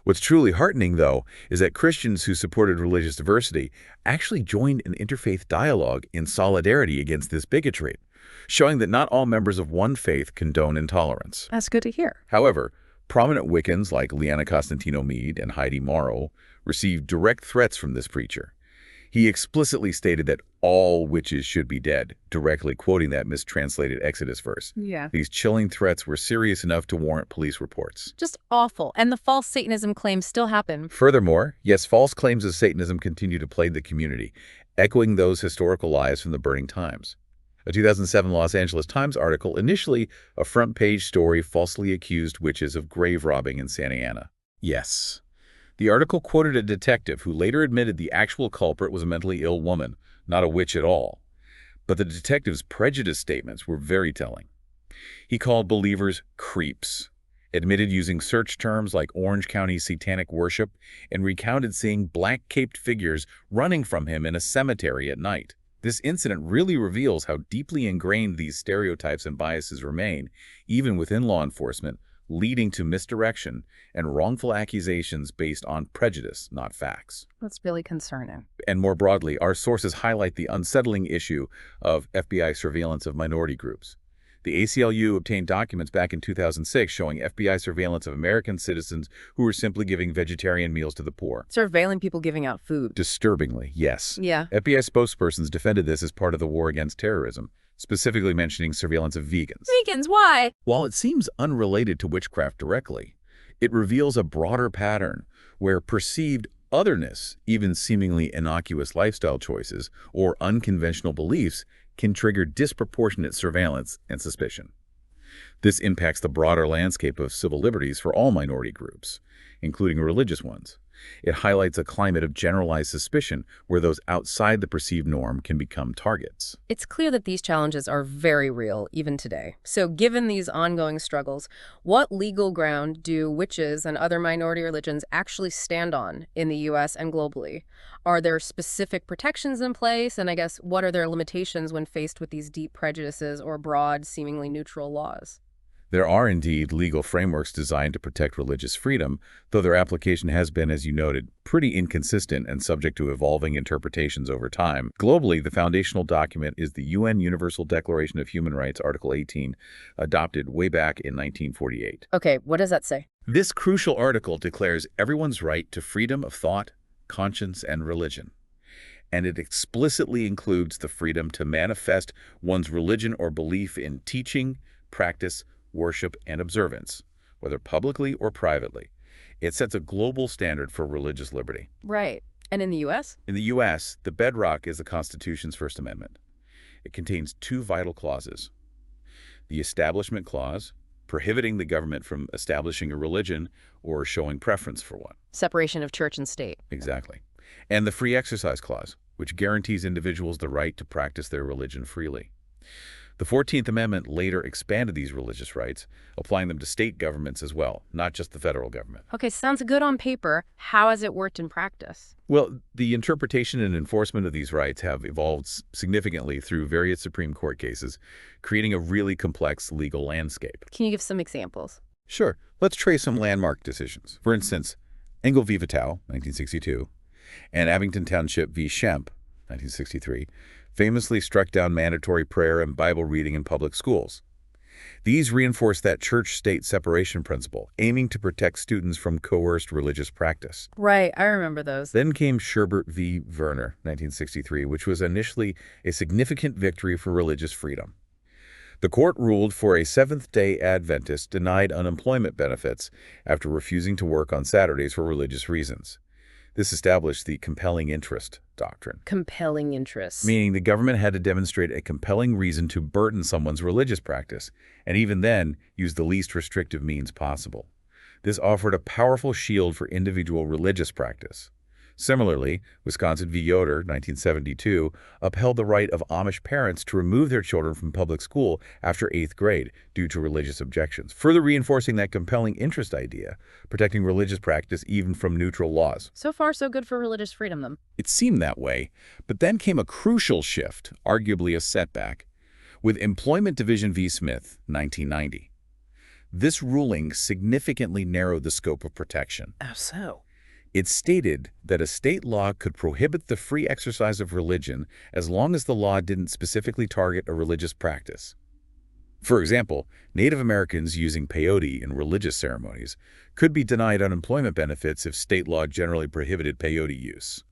What's truly heartening, though, is that Christians who supported religious diversity actually joined an interfaith dialogue in solidarity against this bigotry, showing that not all members of one faith condone intolerance. That's good to hear. However, prominent Wiccans like Liana Costantino-Meade and Heidi Morrow received direct threats from this preacher. He explicitly stated that all witches should be dead, directly quoting that mistranslated Exodus verse. Yeah. These chilling threats were serious enough to warrant police reports. Just awful. And the false Satanism claims still happen. Furthermore, yes, false claims of Satanism continue to plague the community, echoing those historical lies from the burning times. A 2007 Los Angeles Times article, initially a front-page story, falsely accused witches of grave robbing in Santa Ana. Yes. The article quoted a detective who later admitted the actual culprit was a mentally ill woman, not a witch at all. But the detective's prejudice statements were very telling. He called believers creeps, admitted using search terms like Orange County satanic worship, and recounted seeing black-caped figures running from him in a cemetery at night. This incident really reveals how deeply ingrained these stereotypes and biases remain, even within law enforcement, leading to misdirection and wrongful accusations based on prejudice, not facts. That's really concerning. And more broadly, our sources highlight the unsettling issue of FBI surveillance of minority groups. The ACLU obtained documents back in 2006 showing FBI surveillance of American citizens who were simply giving vegetarian meals to the poor. Surveilling people giving out food. Disturbingly, yes. Yeah. FBI spokespersons defended this as part of the war against terrorism, specifically mentioning surveillance of vegans. Vegans, why? While it seems unrelated to witchcraft directly, it reveals a broader pattern where perceived otherness, even seemingly innocuous lifestyle choices or unconventional beliefs, can trigger disproportionate surveillance and suspicion. This impacts the broader landscape of civil liberties for all minority groups, including religious ones. It highlights a climate of generalized suspicion where those outside the perceived norm can become targets. It's clear that these challenges are very real, even today. So given these ongoing struggles, what legal ground do witches and other minority religions actually stand on in the U.S. and globally? Are there specific protections in place? And I guess, what are their limitations when faced with these deep prejudices or broad, seemingly neutral laws? There are indeed legal frameworks designed to protect religious freedom, though their application has been, as you noted, pretty inconsistent and subject to evolving interpretations over time. Globally, the foundational document is the UN Universal Declaration of Human Rights, Article 18, adopted way back in 1948. Okay, what does that say? This crucial article declares everyone's right to freedom of thought, conscience, and religion. And it explicitly includes the freedom to manifest one's religion or belief in teaching, practice, worship, and observance, whether publicly or privately. It sets a global standard for religious liberty. Right. And in the U.S.? In the U.S., the bedrock is the Constitution's First Amendment. It contains two vital clauses. The Establishment Clause, prohibiting the government from establishing a religion or showing preference for one. Separation of church and state. Exactly. And the Free Exercise Clause, which guarantees individuals the right to practice their religion freely. The 14th Amendment later expanded these religious rights, applying them to state governments as well, not just the federal government. Okay, sounds good on paper. How has it worked in practice? Well, the interpretation and enforcement of these rights have evolved significantly through various Supreme Court cases, creating a really complex legal landscape. Can you give some examples? Sure, let's trace some landmark decisions. For instance, Engel v. Vitale, 1962, and Abington Township v. Schempp, 1963, famously struck down mandatory prayer and Bible reading in public schools. These reinforced that church-state separation principle, aiming to protect students from coerced religious practice. Right, I remember those. Then came Sherbert v. Werner, 1963, which was initially a significant victory for religious freedom. The court ruled for a Seventh-day Adventist denied unemployment benefits after refusing to work on Saturdays for religious reasons. This established the compelling interest doctrine. Compelling interest. Meaning the government had to demonstrate a compelling reason to burden someone's religious practice, and even then, use the least restrictive means possible. This offered a powerful shield for individual religious practice. Similarly, Wisconsin v. Yoder, 1972, upheld the right of Amish parents to remove their children from public school after 8th grade due to religious objections, further reinforcing that compelling interest idea, protecting religious practice even from neutral laws. So far, so good for religious freedom, then. It seemed that way, but then came a crucial shift, arguably a setback, with Employment Division v. Smith, 1990. This ruling significantly narrowed the scope of protection. Oh, so? It stated that a state law could prohibit the free exercise of religion as long as the law didn't specifically target a religious practice. For example, Native Americans using peyote in religious ceremonies could be denied unemployment benefits if state law generally prohibited peyote use.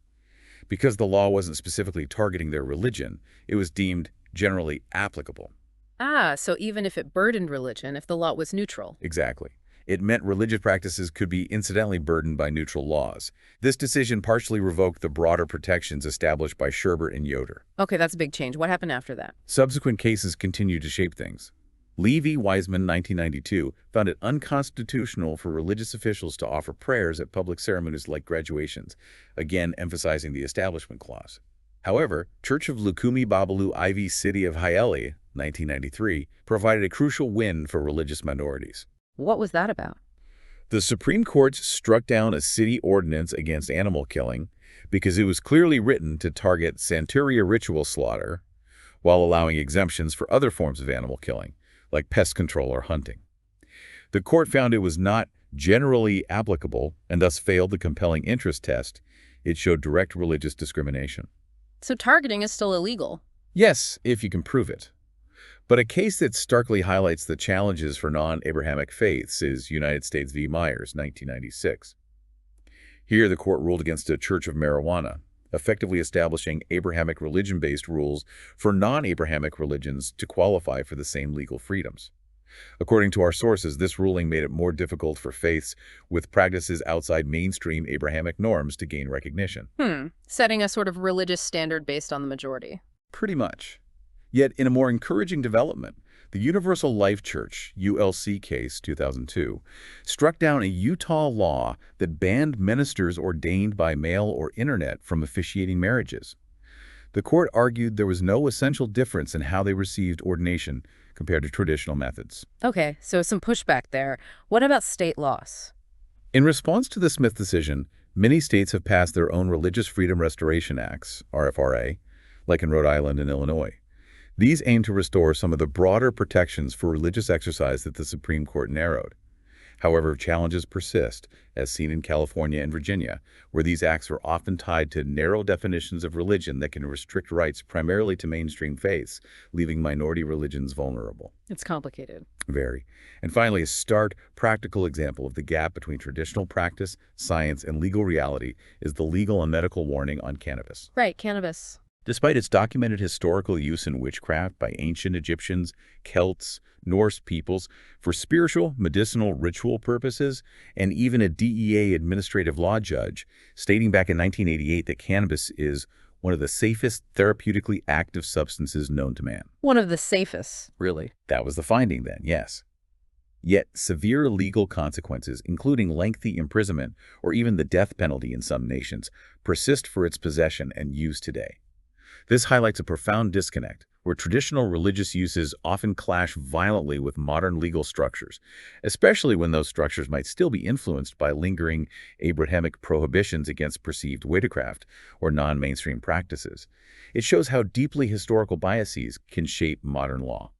Because the law wasn't specifically targeting their religion, it was deemed generally applicable. Ah, so even if it burdened religion, if the law was neutral. Exactly. It meant religious practices could be incidentally burdened by neutral laws. This decision partially revoked the broader protections established by Sherbert and Yoder. Okay, that's a big change. What happened after that? Subsequent cases continued to shape things. Lee v. Wiseman, 1992, found it unconstitutional for religious officials to offer prayers at public ceremonies like graduations, again emphasizing the Establishment Clause. However, Church of Lukumi Babalu IV City of Hialeah, 1993, provided a crucial win for religious minorities. What was that about? The Supreme Court struck down a city ordinance against animal killing because it was clearly written to target Santeria ritual slaughter while allowing exemptions for other forms of animal killing, like pest control or hunting. The court found it was not generally applicable and thus failed the compelling interest test. It showed direct religious discrimination. So targeting is still illegal? Yes, if you can prove it. But a case that starkly highlights the challenges for non-Abrahamic faiths is United States v. Myers, 1996. Here, the court ruled against a church of marijuana, effectively establishing Abrahamic religion-based rules for non-Abrahamic religions to qualify for the same legal freedoms. According to our sources, this ruling made it more difficult for faiths with practices outside mainstream Abrahamic norms to gain recognition. Setting a sort of religious standard based on the majority. Pretty much. Yet, in a more encouraging development, the Universal Life Church, ULC case 2002, struck down a Utah law that banned ministers ordained by mail or internet from officiating marriages. The court argued there was no essential difference in how they received ordination compared to traditional methods. Okay, so some pushback there. What about state laws? In response to the Smith decision, many states have passed their own Religious Freedom Restoration Acts, RFRA, like in Rhode Island and Illinois. These aim to restore some of the broader protections for religious exercise that the Supreme Court narrowed. However, challenges persist, as seen in California and Virginia, where these acts are often tied to narrow definitions of religion that can restrict rights primarily to mainstream faiths, leaving minority religions vulnerable. It's complicated. Very. And finally, a stark, practical example of the gap between traditional practice, science, and legal reality is the legal and medical warning on cannabis. Right, cannabis. Despite its documented historical use in witchcraft by ancient Egyptians, Celts, Norse peoples, for spiritual, medicinal, ritual purposes, and even a DEA administrative law judge stating back in 1988 that cannabis is one of the safest therapeutically active substances known to man. One of the safest. Really? That was the finding then, yes. Yet severe legal consequences, including lengthy imprisonment or even the death penalty in some nations, persist for its possession and use today. This highlights a profound disconnect. where traditional religious uses often clash violently with modern legal structures, especially when those structures might still be influenced by lingering Abrahamic prohibitions against perceived witchcraft or non-mainstream practices. It shows how deeply historical biases can shape modern law.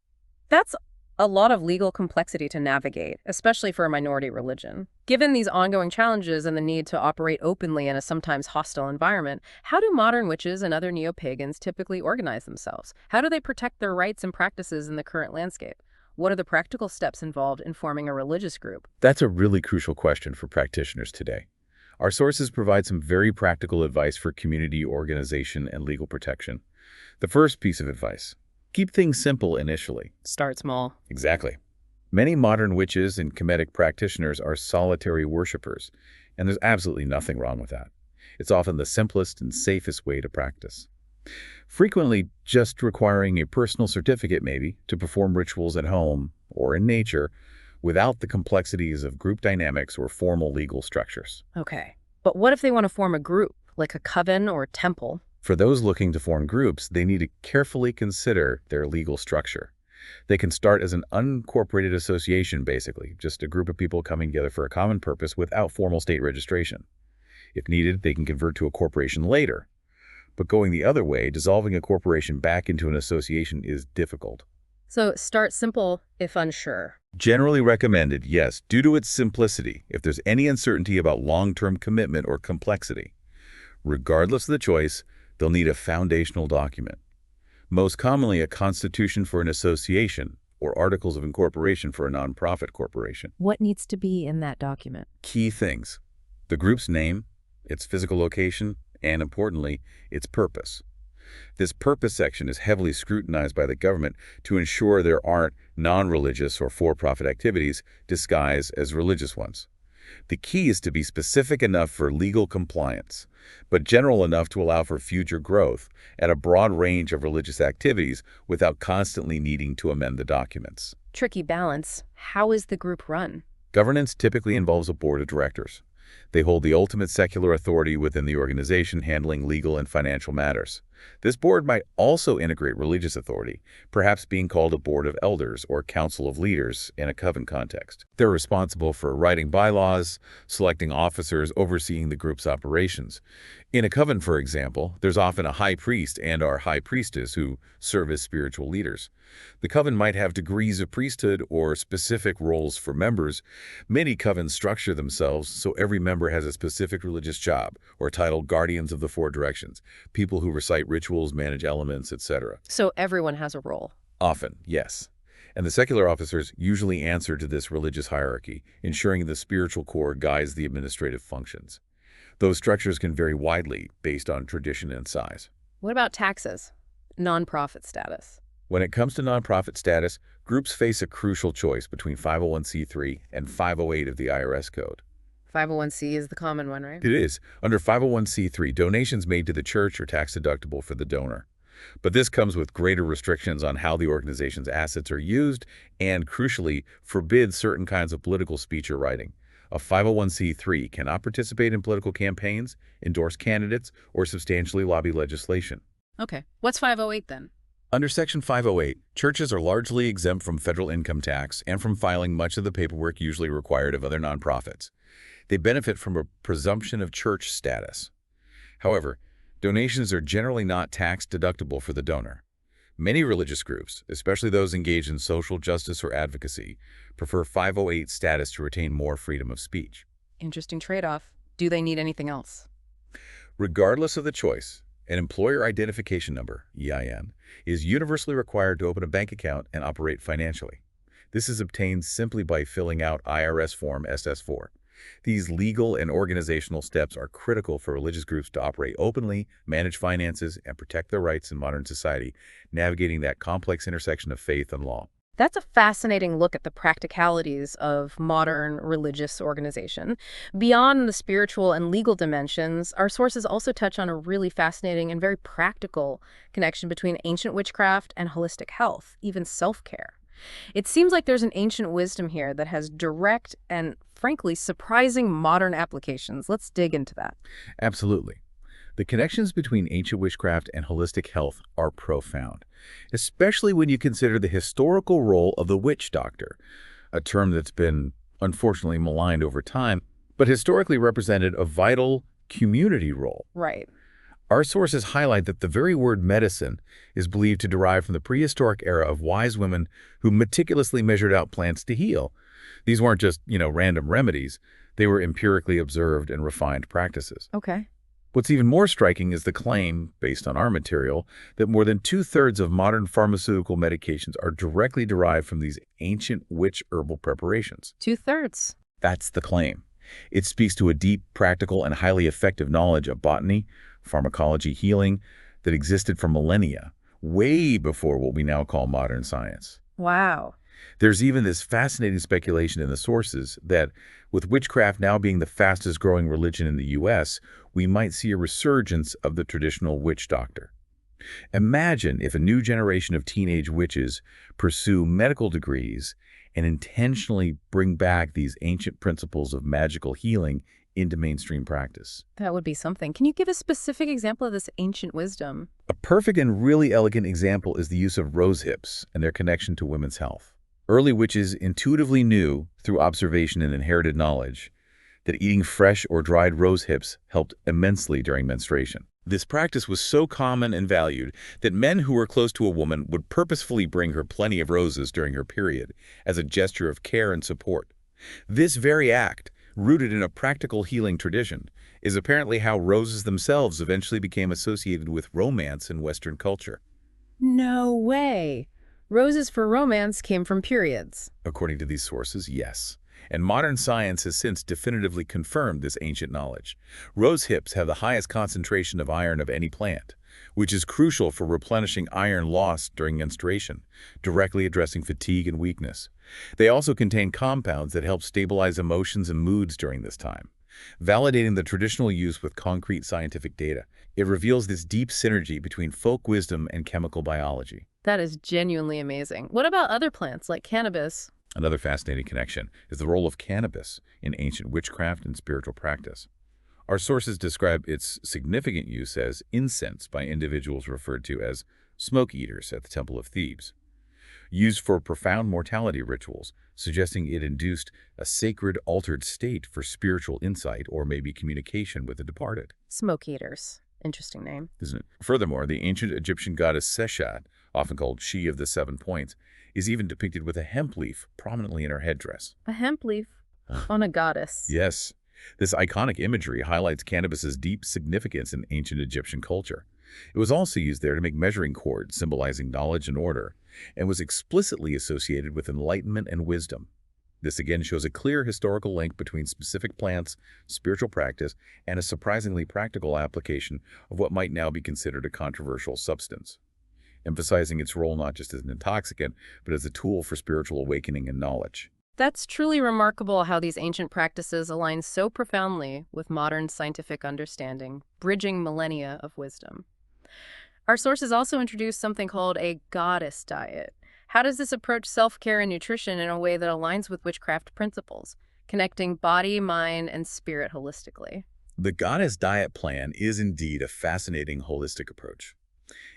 That's a lot of legal complexity to navigate, especially for a minority religion. Given these ongoing challenges and the need to operate openly in a sometimes hostile environment, how do modern witches and other neo-pagans typically organize themselves? How do they protect their rights and practices in the current landscape? What are the practical steps involved in forming a religious group? That's a really crucial question for practitioners today. Our sources provide some very practical advice for community organization and legal protection. The first piece of advice: keep things simple initially. Start small. Exactly. Many modern witches and Kemetic practitioners are solitary worshippers, and there's absolutely nothing wrong with that. It's often the simplest and safest way to practice. Frequently just requiring a personal certificate maybe to perform rituals at home or in nature without the complexities of group dynamics or formal legal structures. Okay. But what if they want to form a group, like a coven or temple? For those looking to form groups, they need to carefully consider their legal structure. They can start as an unincorporated association, basically, just a group of people coming together for a common purpose without formal state registration. If needed, they can convert to a corporation later. But going the other way, dissolving a corporation back into an association is difficult. So start simple if unsure. Generally recommended, yes, due to its simplicity, if there's any uncertainty about long-term commitment or complexity. Regardless of the choice, they'll need a foundational document. Most commonly a constitution for an association or articles of incorporation for a nonprofit corporation. What needs to be in that document? Key things: the group's name, its physical location, and importantly, its purpose. This purpose section is heavily scrutinized by the government to ensure there aren't non-religious or for-profit activities disguised as religious ones. The key is to be specific enough for legal compliance, but general enough to allow for future growth at a broad range of religious activities without constantly needing to amend the documents. Tricky balance. How is the group run? Governance typically involves a board of directors. They hold the ultimate secular authority within the organization, handling legal and financial matters. This board might also integrate religious authority, perhaps being called a board of elders or council of leaders in a coven context. They're responsible for writing bylaws, selecting officers, overseeing the group's operations. In a coven, for example, there's often a high priest and/or high priestess who serve as spiritual leaders. The coven might have degrees of priesthood or specific roles for members. Many covens structure themselves so every member has a specific religious job, or titled guardians of the four directions, people who recite rituals, manage elements, etc. So everyone has a role. Often, yes. And the secular officers usually answer to this religious hierarchy, ensuring the spiritual core guides the administrative functions. Those structures can vary widely based on tradition and size. What about taxes? Nonprofit status. When it comes to nonprofit status, groups face a crucial choice between 501c3 and 508 of the IRS code. 501c is the common one, right? It is. Under 501c3, donations made to the church are tax deductible for the donor. But this comes with greater restrictions on how the organization's assets are used and, crucially, forbids certain kinds of political speech or writing. A 501c3 cannot participate in political campaigns, endorse candidates, or substantially lobby legislation. Okay. What's 508 then? Under Section 508, churches are largely exempt from federal income tax and from filing much of the paperwork usually required of other nonprofits. They benefit from a presumption of church status. However, donations are generally not tax deductible for the donor. Many religious groups, especially those engaged in social justice or advocacy, prefer 508 status to retain more freedom of speech. Interesting trade-off. Do they need anything else? Regardless of the choice, an employer identification number, EIN, is universally required to open a bank account and operate financially. This is obtained simply by filling out IRS Form SS4. These legal and organizational steps are critical for religious groups to operate openly, manage finances, and protect their rights in modern society, navigating that complex intersection of faith and law. That's a fascinating look at the practicalities of modern religious organization. Beyond the spiritual and legal dimensions, our sources also touch on a really fascinating and very practical connection between ancient witchcraft and holistic health, even self-care. It seems like there's an ancient wisdom here that has direct and, frankly, surprising modern applications. Let's dig into that. Absolutely. The connections between ancient witchcraft and holistic health are profound, especially when you consider the historical role of the witch doctor, a term that's been unfortunately maligned over time, but historically represented a vital community role. Right. Our sources highlight that the very word medicine is believed to derive from the prehistoric era of wise women who meticulously measured out plants to heal. These weren't just, random remedies. They were empirically observed and refined practices. Okay. What's even more striking is the claim, based on our material, that more than 2/3 of modern pharmaceutical medications are directly derived from these ancient witch herbal preparations. 2/3. That's the claim. It speaks to a deep, practical, and highly effective knowledge of botany, pharmacology, healing that existed for millennia, way before what we now call modern science. Wow. There's even this fascinating speculation in the sources that, with witchcraft now being the fastest growing religion in the U.S., we might see a resurgence of the traditional witch doctor. Imagine if a new generation of teenage witches pursue medical degrees and intentionally bring back these ancient principles of magical healing into mainstream practice. That would be something. Can you give a specific example of this ancient wisdom? A perfect and really elegant example is the use of rose hips and their connection to women's health. Early witches intuitively knew, through observation and inherited knowledge, that eating fresh or dried rose hips helped immensely during menstruation. This practice was so common and valued that men who were close to a woman would purposefully bring her plenty of roses during her period as a gesture of care and support. This very act, rooted in a practical healing tradition, is apparently how roses themselves eventually became associated with romance in Western culture. No way. Roses for romance came from periods. According to these sources, yes. And modern science has since definitively confirmed this ancient knowledge. Rose hips have the highest concentration of iron of any plant, which is crucial for replenishing iron lost during menstruation, directly addressing fatigue and weakness. They also contain compounds that help stabilize emotions and moods during this time. Validating the traditional use with concrete scientific data, it reveals this deep synergy between folk wisdom and chemical biology. That is genuinely amazing. What about other plants like cannabis? Another fascinating connection is the role of cannabis in ancient witchcraft and spiritual practice. Our sources describe its significant use as incense by individuals referred to as smoke eaters at the Temple of Thebes, used for profound mortality rituals, suggesting it induced a sacred, altered state for spiritual insight or maybe communication with the departed. Smoke eaters. Interesting name. Isn't it? Furthermore, the ancient Egyptian goddess Seshat, often called She of the Seven Points, is even depicted with a hemp leaf prominently in her headdress. A hemp leaf on a goddess. Yes. This iconic imagery highlights cannabis's deep significance in ancient Egyptian culture. It was also used there to make measuring cords, symbolizing knowledge and order, and was explicitly associated with enlightenment and wisdom. This again shows a clear historical link between specific plants, spiritual practice, and a surprisingly practical application of what might now be considered a controversial substance, emphasizing its role not just as an intoxicant, but as a tool for spiritual awakening and knowledge. That's truly remarkable how these ancient practices align so profoundly with modern scientific understanding, bridging millennia of wisdom. Our sources also introduce something called a goddess diet. How does this approach self-care and nutrition in a way that aligns with witchcraft principles, connecting body, mind, and spirit holistically? The goddess diet plan is indeed a fascinating holistic approach.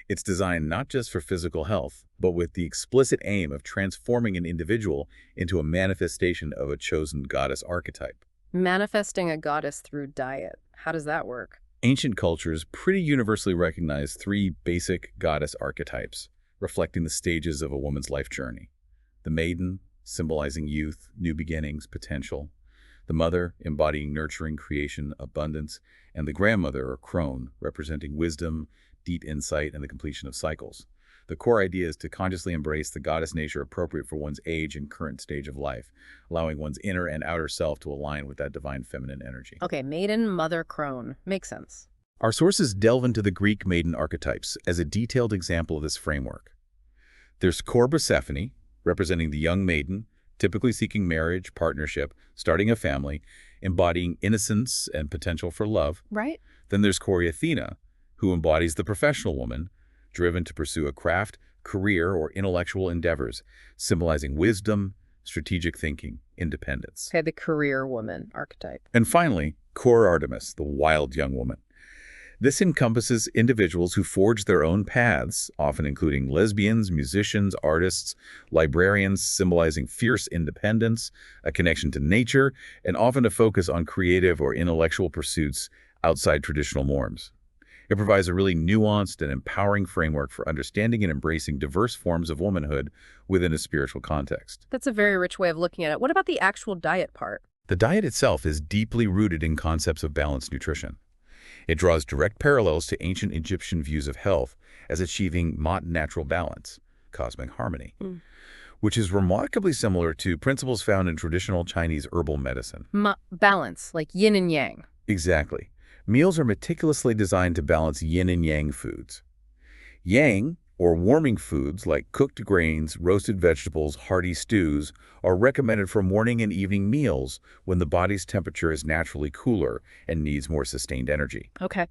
It's designed not just for physical health, but with the explicit aim of transforming an individual into a manifestation of a chosen goddess archetype. Manifesting a goddess through diet. How does that work? Ancient cultures pretty universally recognize 3 basic goddess archetypes, reflecting the stages of a woman's life journey. The maiden, symbolizing youth, new beginnings, potential. The mother, embodying nurturing, creation, abundance. And the grandmother, or crone, representing wisdom, deep insight, and the completion of cycles. The core idea is to consciously embrace the goddess nature appropriate for one's age and current stage of life, allowing one's inner and outer self to align with that divine feminine energy. Okay, maiden, mother, crone. Makes sense. Our sources delve into the Greek maiden archetypes as a detailed example of this framework. There's core Persephone, representing the young maiden, typically seeking marriage, partnership, starting a family, embodying innocence and potential for love. Right. Then there's core Athena, who embodies the professional woman, driven to pursue a craft, career, or intellectual endeavors, symbolizing wisdom, strategic thinking, independence. Okay, the career woman archetype. And finally, core Artemis, the wild young woman. This encompasses individuals who forge their own paths, often including lesbians, musicians, artists, librarians, symbolizing fierce independence, a connection to nature, and often a focus on creative or intellectual pursuits outside traditional norms. It provides a really nuanced and empowering framework for understanding and embracing diverse forms of womanhood within a spiritual context. That's a very rich way of looking at it. What about the actual diet part? The diet itself is deeply rooted in concepts of balanced nutrition. It draws direct parallels to ancient Egyptian views of health as achieving natural balance, cosmic harmony, which is remarkably similar to principles found in traditional Chinese herbal medicine. Balance, like yin and yang. Exactly. Meals are meticulously designed to balance yin and yang foods. Yang, or warming foods like cooked grains, roasted vegetables, hearty stews, are recommended for morning and evening meals when the body's temperature is naturally cooler and needs more sustained energy. Okay.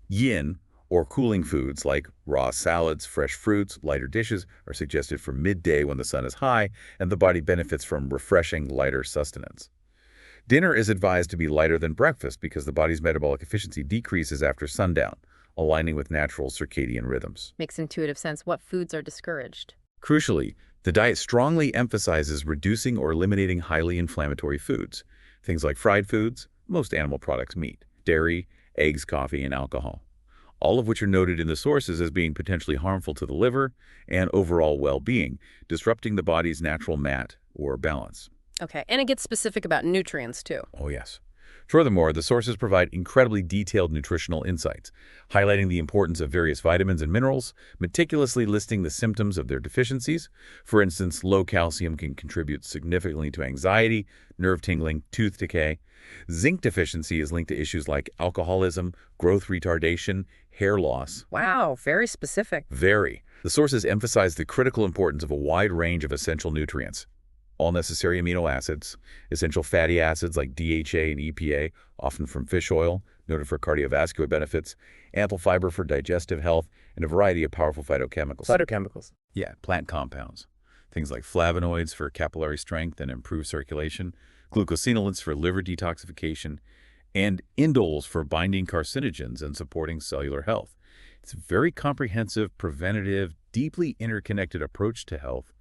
Yin, or cooling foods like raw salads, fresh fruits, lighter dishes, are suggested for midday when the sun is high and the body benefits from refreshing, lighter sustenance. Dinner is advised to be lighter than breakfast because the body's metabolic efficiency decreases after sundown, aligning with natural circadian rhythms. Makes intuitive sense. What foods are discouraged? Crucially, the diet strongly emphasizes reducing or eliminating highly inflammatory foods, things like fried foods, most animal products, meat, dairy, eggs, coffee, and alcohol, all of which are noted in the sources as being potentially harmful to the liver and overall well-being, disrupting the body's natural or balance. Okay, and it gets specific about nutrients, too. Oh, yes. Furthermore, the sources provide incredibly detailed nutritional insights, highlighting the importance of various vitamins and minerals, meticulously listing the symptoms of their deficiencies. For instance, low calcium can contribute significantly to anxiety, nerve tingling, tooth decay. Zinc deficiency is linked to issues like alcoholism, growth retardation, hair loss. Wow, very specific. Very. The sources emphasize the critical importance of a wide range of essential nutrients. All necessary amino acids, essential fatty acids like DHA and EPA, often from fish oil, noted for cardiovascular benefits, ample fiber for digestive health, and a variety of powerful phytochemicals. Phytochemicals. Yeah, plant compounds. Things like flavonoids for capillary strength and improved circulation, glucosinolates for liver detoxification, and indoles for binding carcinogens and supporting cellular health. It's a very comprehensive, preventative, deeply interconnected approach to health,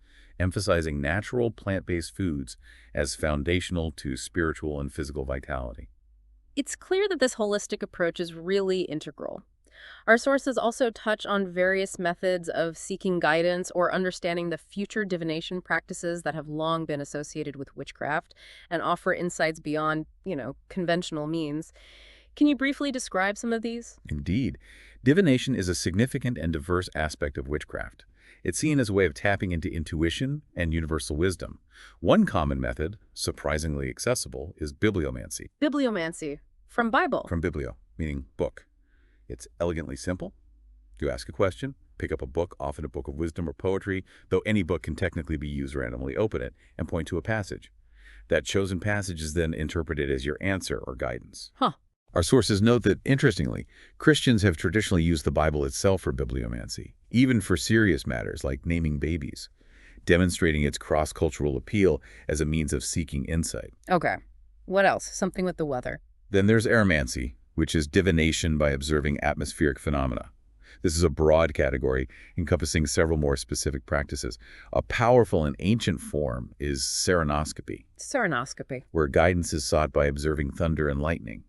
emphasizing natural plant-based foods as foundational to spiritual and physical vitality. It's clear that this holistic approach is really integral. Our sources also touch on various methods of seeking guidance or understanding the future divination practices that have long been associated with witchcraft and offer insights beyond, conventional means. Can you briefly describe some of these? Indeed. Divination is a significant and diverse aspect of witchcraft. It's seen as a way of tapping into intuition and universal wisdom. One common method, surprisingly accessible, is bibliomancy. Bibliomancy. From Bible. From biblio, meaning book. It's elegantly simple. You ask a question, pick up a book, often a book of wisdom or poetry, though any book can technically be used randomly, open it, and point to a passage. That chosen passage is then interpreted as your answer or guidance. Huh. Our sources note that, interestingly, Christians have traditionally used the Bible itself for bibliomancy, even for serious matters like naming babies, demonstrating its cross-cultural appeal as a means of seeking insight. Okay. What else? Something with the weather. Then there's aromancy, which is divination by observing atmospheric phenomena. This is a broad category encompassing several more specific practices. A powerful and ancient form is serenoscopy, Serenoscopy. where guidance is sought by observing thunder and lightning.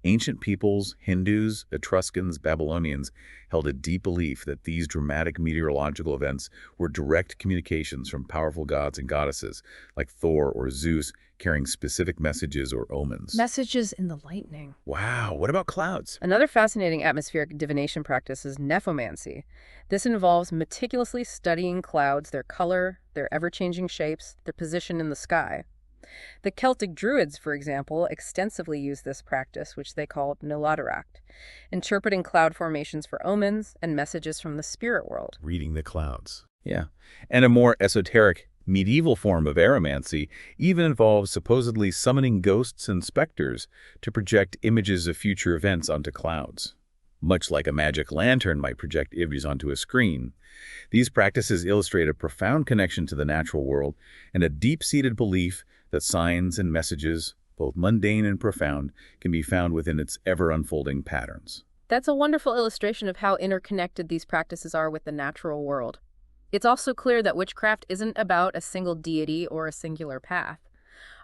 Ancient peoples, Hindus, Etruscans, Babylonians, held a deep belief that these dramatic meteorological events were direct communications from powerful gods and goddesses, like Thor or Zeus, carrying specific messages or omens. Messages in the lightning. Wow, what about clouds? Another fascinating atmospheric divination practice is nephomancy. This involves meticulously studying clouds, their color, their ever-changing shapes, their position in the sky. The Celtic Druids, for example, extensively used this practice, which they called noloteract, interpreting cloud formations for omens and messages from the spirit world. Reading the clouds. Yeah. And a more esoteric, medieval form of aromancy even involves supposedly summoning ghosts and specters to project images of future events onto clouds. Much like a magic lantern might project images onto a screen, these practices illustrate a profound connection to the natural world and a deep-seated belief that signs and messages, both mundane and profound, can be found within its ever-unfolding patterns. That's a wonderful illustration of how interconnected these practices are with the natural world. It's also clear that witchcraft isn't about a single deity or a singular path.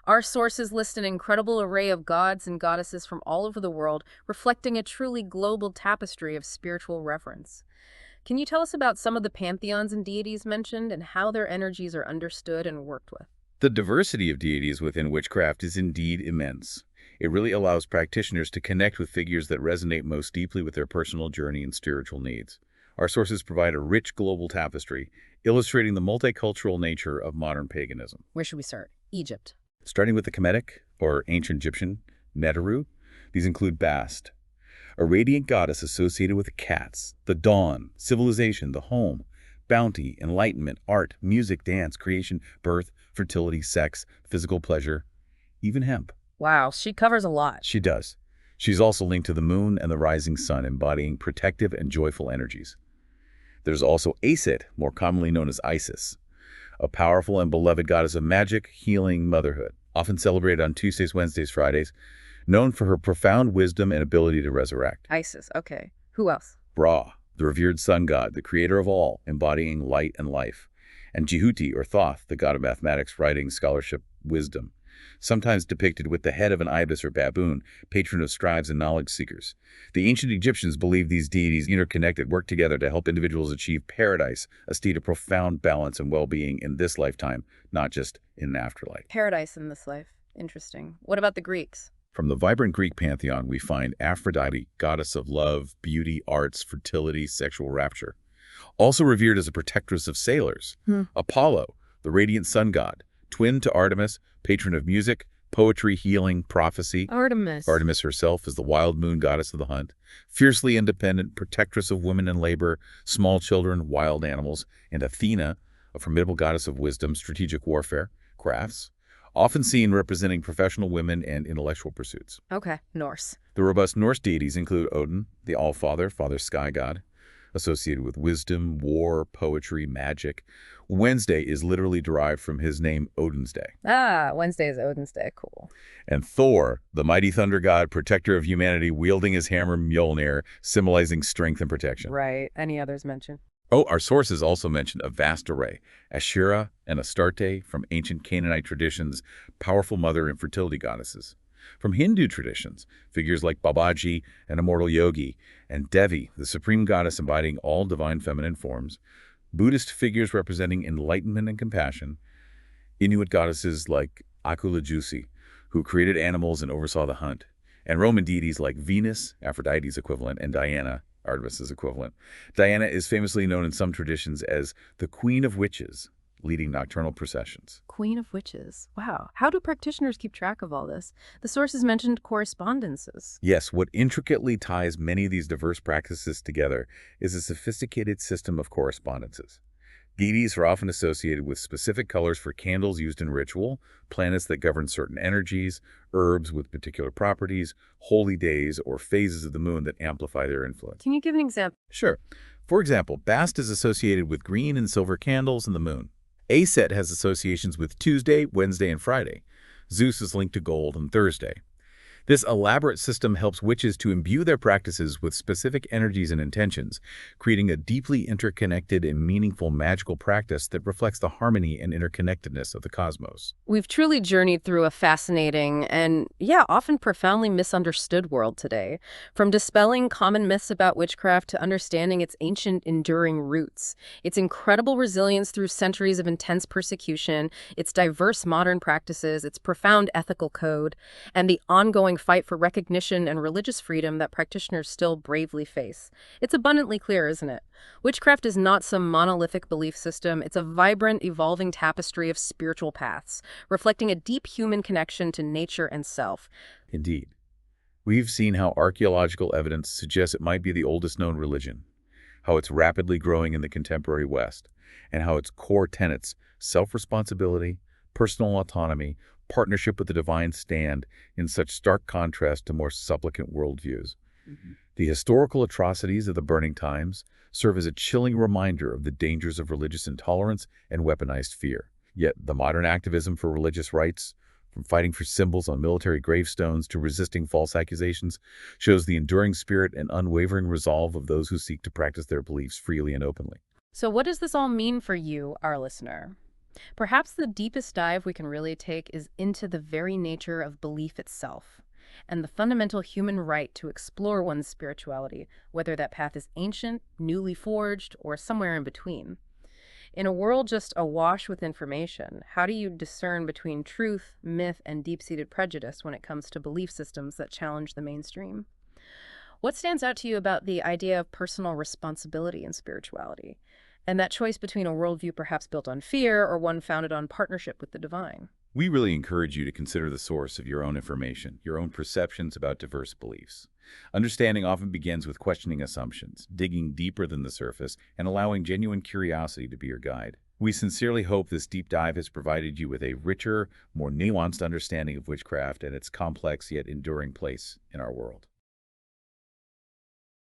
Our sources list an incredible array of gods and goddesses from all over the world, reflecting a truly global tapestry of spiritual reverence. Can you tell us about some of the pantheons and deities mentioned and how their energies are understood and worked with? The diversity of deities within witchcraft is indeed immense. It really allows practitioners to connect with figures that resonate most deeply with their personal journey and spiritual needs. Our sources provide a rich global tapestry, illustrating the multicultural nature of modern paganism. Where should we start? Egypt. Starting with the Kemetic, or ancient Egyptian, Neteru, these include Bast, a radiant goddess associated with the cats, the dawn, civilization, the home, bounty, enlightenment, art, music, dance, creation, birth, fertility, sex, physical pleasure, even hemp. Wow, she covers a lot. She does. She's also linked to the moon and the rising sun, embodying protective and joyful energies. There's also Aset, more commonly known as Isis, a powerful and beloved goddess of magic, healing, motherhood, often celebrated on Tuesdays, Wednesdays, Fridays, known for her profound wisdom and ability to resurrect. Isis, okay. Who else? Ra, the revered sun god, the creator of all, embodying light and life. And Jehuti, or Thoth, the god of mathematics, writing, scholarship, wisdom, sometimes depicted with the head of an ibis or baboon, patron of scribes and knowledge seekers. The ancient Egyptians believed these deities interconnected, worked together to help individuals achieve paradise, a state of profound balance and well-being in this lifetime, not just in an afterlife. Paradise in this life. Interesting. What about the Greeks? From the vibrant Greek pantheon, we find Aphrodite, goddess of love, beauty, arts, fertility, sexual rapture. Also revered as a protectress of sailors. Apollo, the radiant sun god, twin to Artemis, patron of music, poetry, healing, prophecy. Artemis. Artemis herself is the wild moon goddess of the hunt, fiercely independent, protectress of women in labor, small children, wild animals. And Athena, a formidable goddess of wisdom, strategic warfare, crafts, often seen representing professional women and intellectual pursuits. Okay, Norse. The robust Norse deities include Odin, the Allfather, father sky god, associated with wisdom, war, poetry, magic. Wednesday is literally derived from his name, Odin's Day. Ah, Wednesday is Odin's Day. Cool. And Thor, the mighty thunder god, protector of humanity, wielding his hammer Mjolnir, symbolizing strength and protection. Right. Any others mentioned? Oh, our sources also mentioned a vast array. Ashura and Astarte from ancient Canaanite traditions, powerful mother and fertility goddesses. From Hindu traditions, figures like Babaji, an immortal yogi, and Devi, the supreme goddess embodying all divine feminine forms. Buddhist figures representing enlightenment and compassion. Inuit goddesses like Akulajusi, who created animals and oversaw the hunt. And Roman deities like Venus, Aphrodite's equivalent, and Diana, Artemis's equivalent. Diana is famously known in some traditions as the Queen of Witches, leading nocturnal processions. Queen of Witches. Wow. How do practitioners keep track of all this? The sources mentioned correspondences. Yes, what intricately ties many of these diverse practices together is a sophisticated system of correspondences. Deities are often associated with specific colors for candles used in ritual, planets that govern certain energies, herbs with particular properties, holy days, or phases of the moon that amplify their influence. Can you give an example? Sure. For example, Bast is associated with green and silver candles and the moon. Aset has associations with Tuesday, Wednesday, and Friday. Zeus is linked to gold and Thursday. This elaborate system helps witches to imbue their practices with specific energies and intentions, creating a deeply interconnected and meaningful magical practice that reflects the harmony and interconnectedness of the cosmos. We've truly journeyed through a fascinating and, often profoundly misunderstood world today. From dispelling common myths about witchcraft to understanding its ancient, enduring roots, its incredible resilience through centuries of intense persecution, its diverse modern practices, its profound ethical code, and the ongoing fight for recognition and religious freedom that practitioners still bravely face. It's abundantly clear, isn't it? Witchcraft is not some monolithic belief system. It's a vibrant, evolving tapestry of spiritual paths, reflecting a deep human connection to nature and self. Indeed. We've seen how archaeological evidence suggests it might be the oldest known religion, how it's rapidly growing in the contemporary West, and how its core tenets, self-responsibility, personal autonomy, partnership with the divine stand in such stark contrast to more supplicant worldviews. The historical atrocities of the burning times serve as a chilling reminder of the dangers of religious intolerance and weaponized fear. Yet the modern activism for religious rights, from fighting for symbols on military gravestones to resisting false accusations, shows the enduring spirit and unwavering resolve of those who seek to practice their beliefs freely and openly. So what does this all mean for you, our listener? Perhaps the deepest dive we can really take is into the very nature of belief itself and the fundamental human right to explore one's spirituality, whether that path is ancient, newly forged, or somewhere in between. In a world just awash with information, how do you discern between truth, myth, and deep-seated prejudice when it comes to belief systems that challenge the mainstream? What stands out to you about the idea of personal responsibility in spirituality, and that choice between a worldview perhaps built on fear or one founded on partnership with the divine? We really encourage you to consider the source of your own information, your own perceptions about diverse beliefs. Understanding often begins with questioning assumptions, digging deeper than the surface, and allowing genuine curiosity to be your guide. We sincerely hope this deep dive has provided you with a richer, more nuanced understanding of witchcraft and its complex yet enduring place in our world.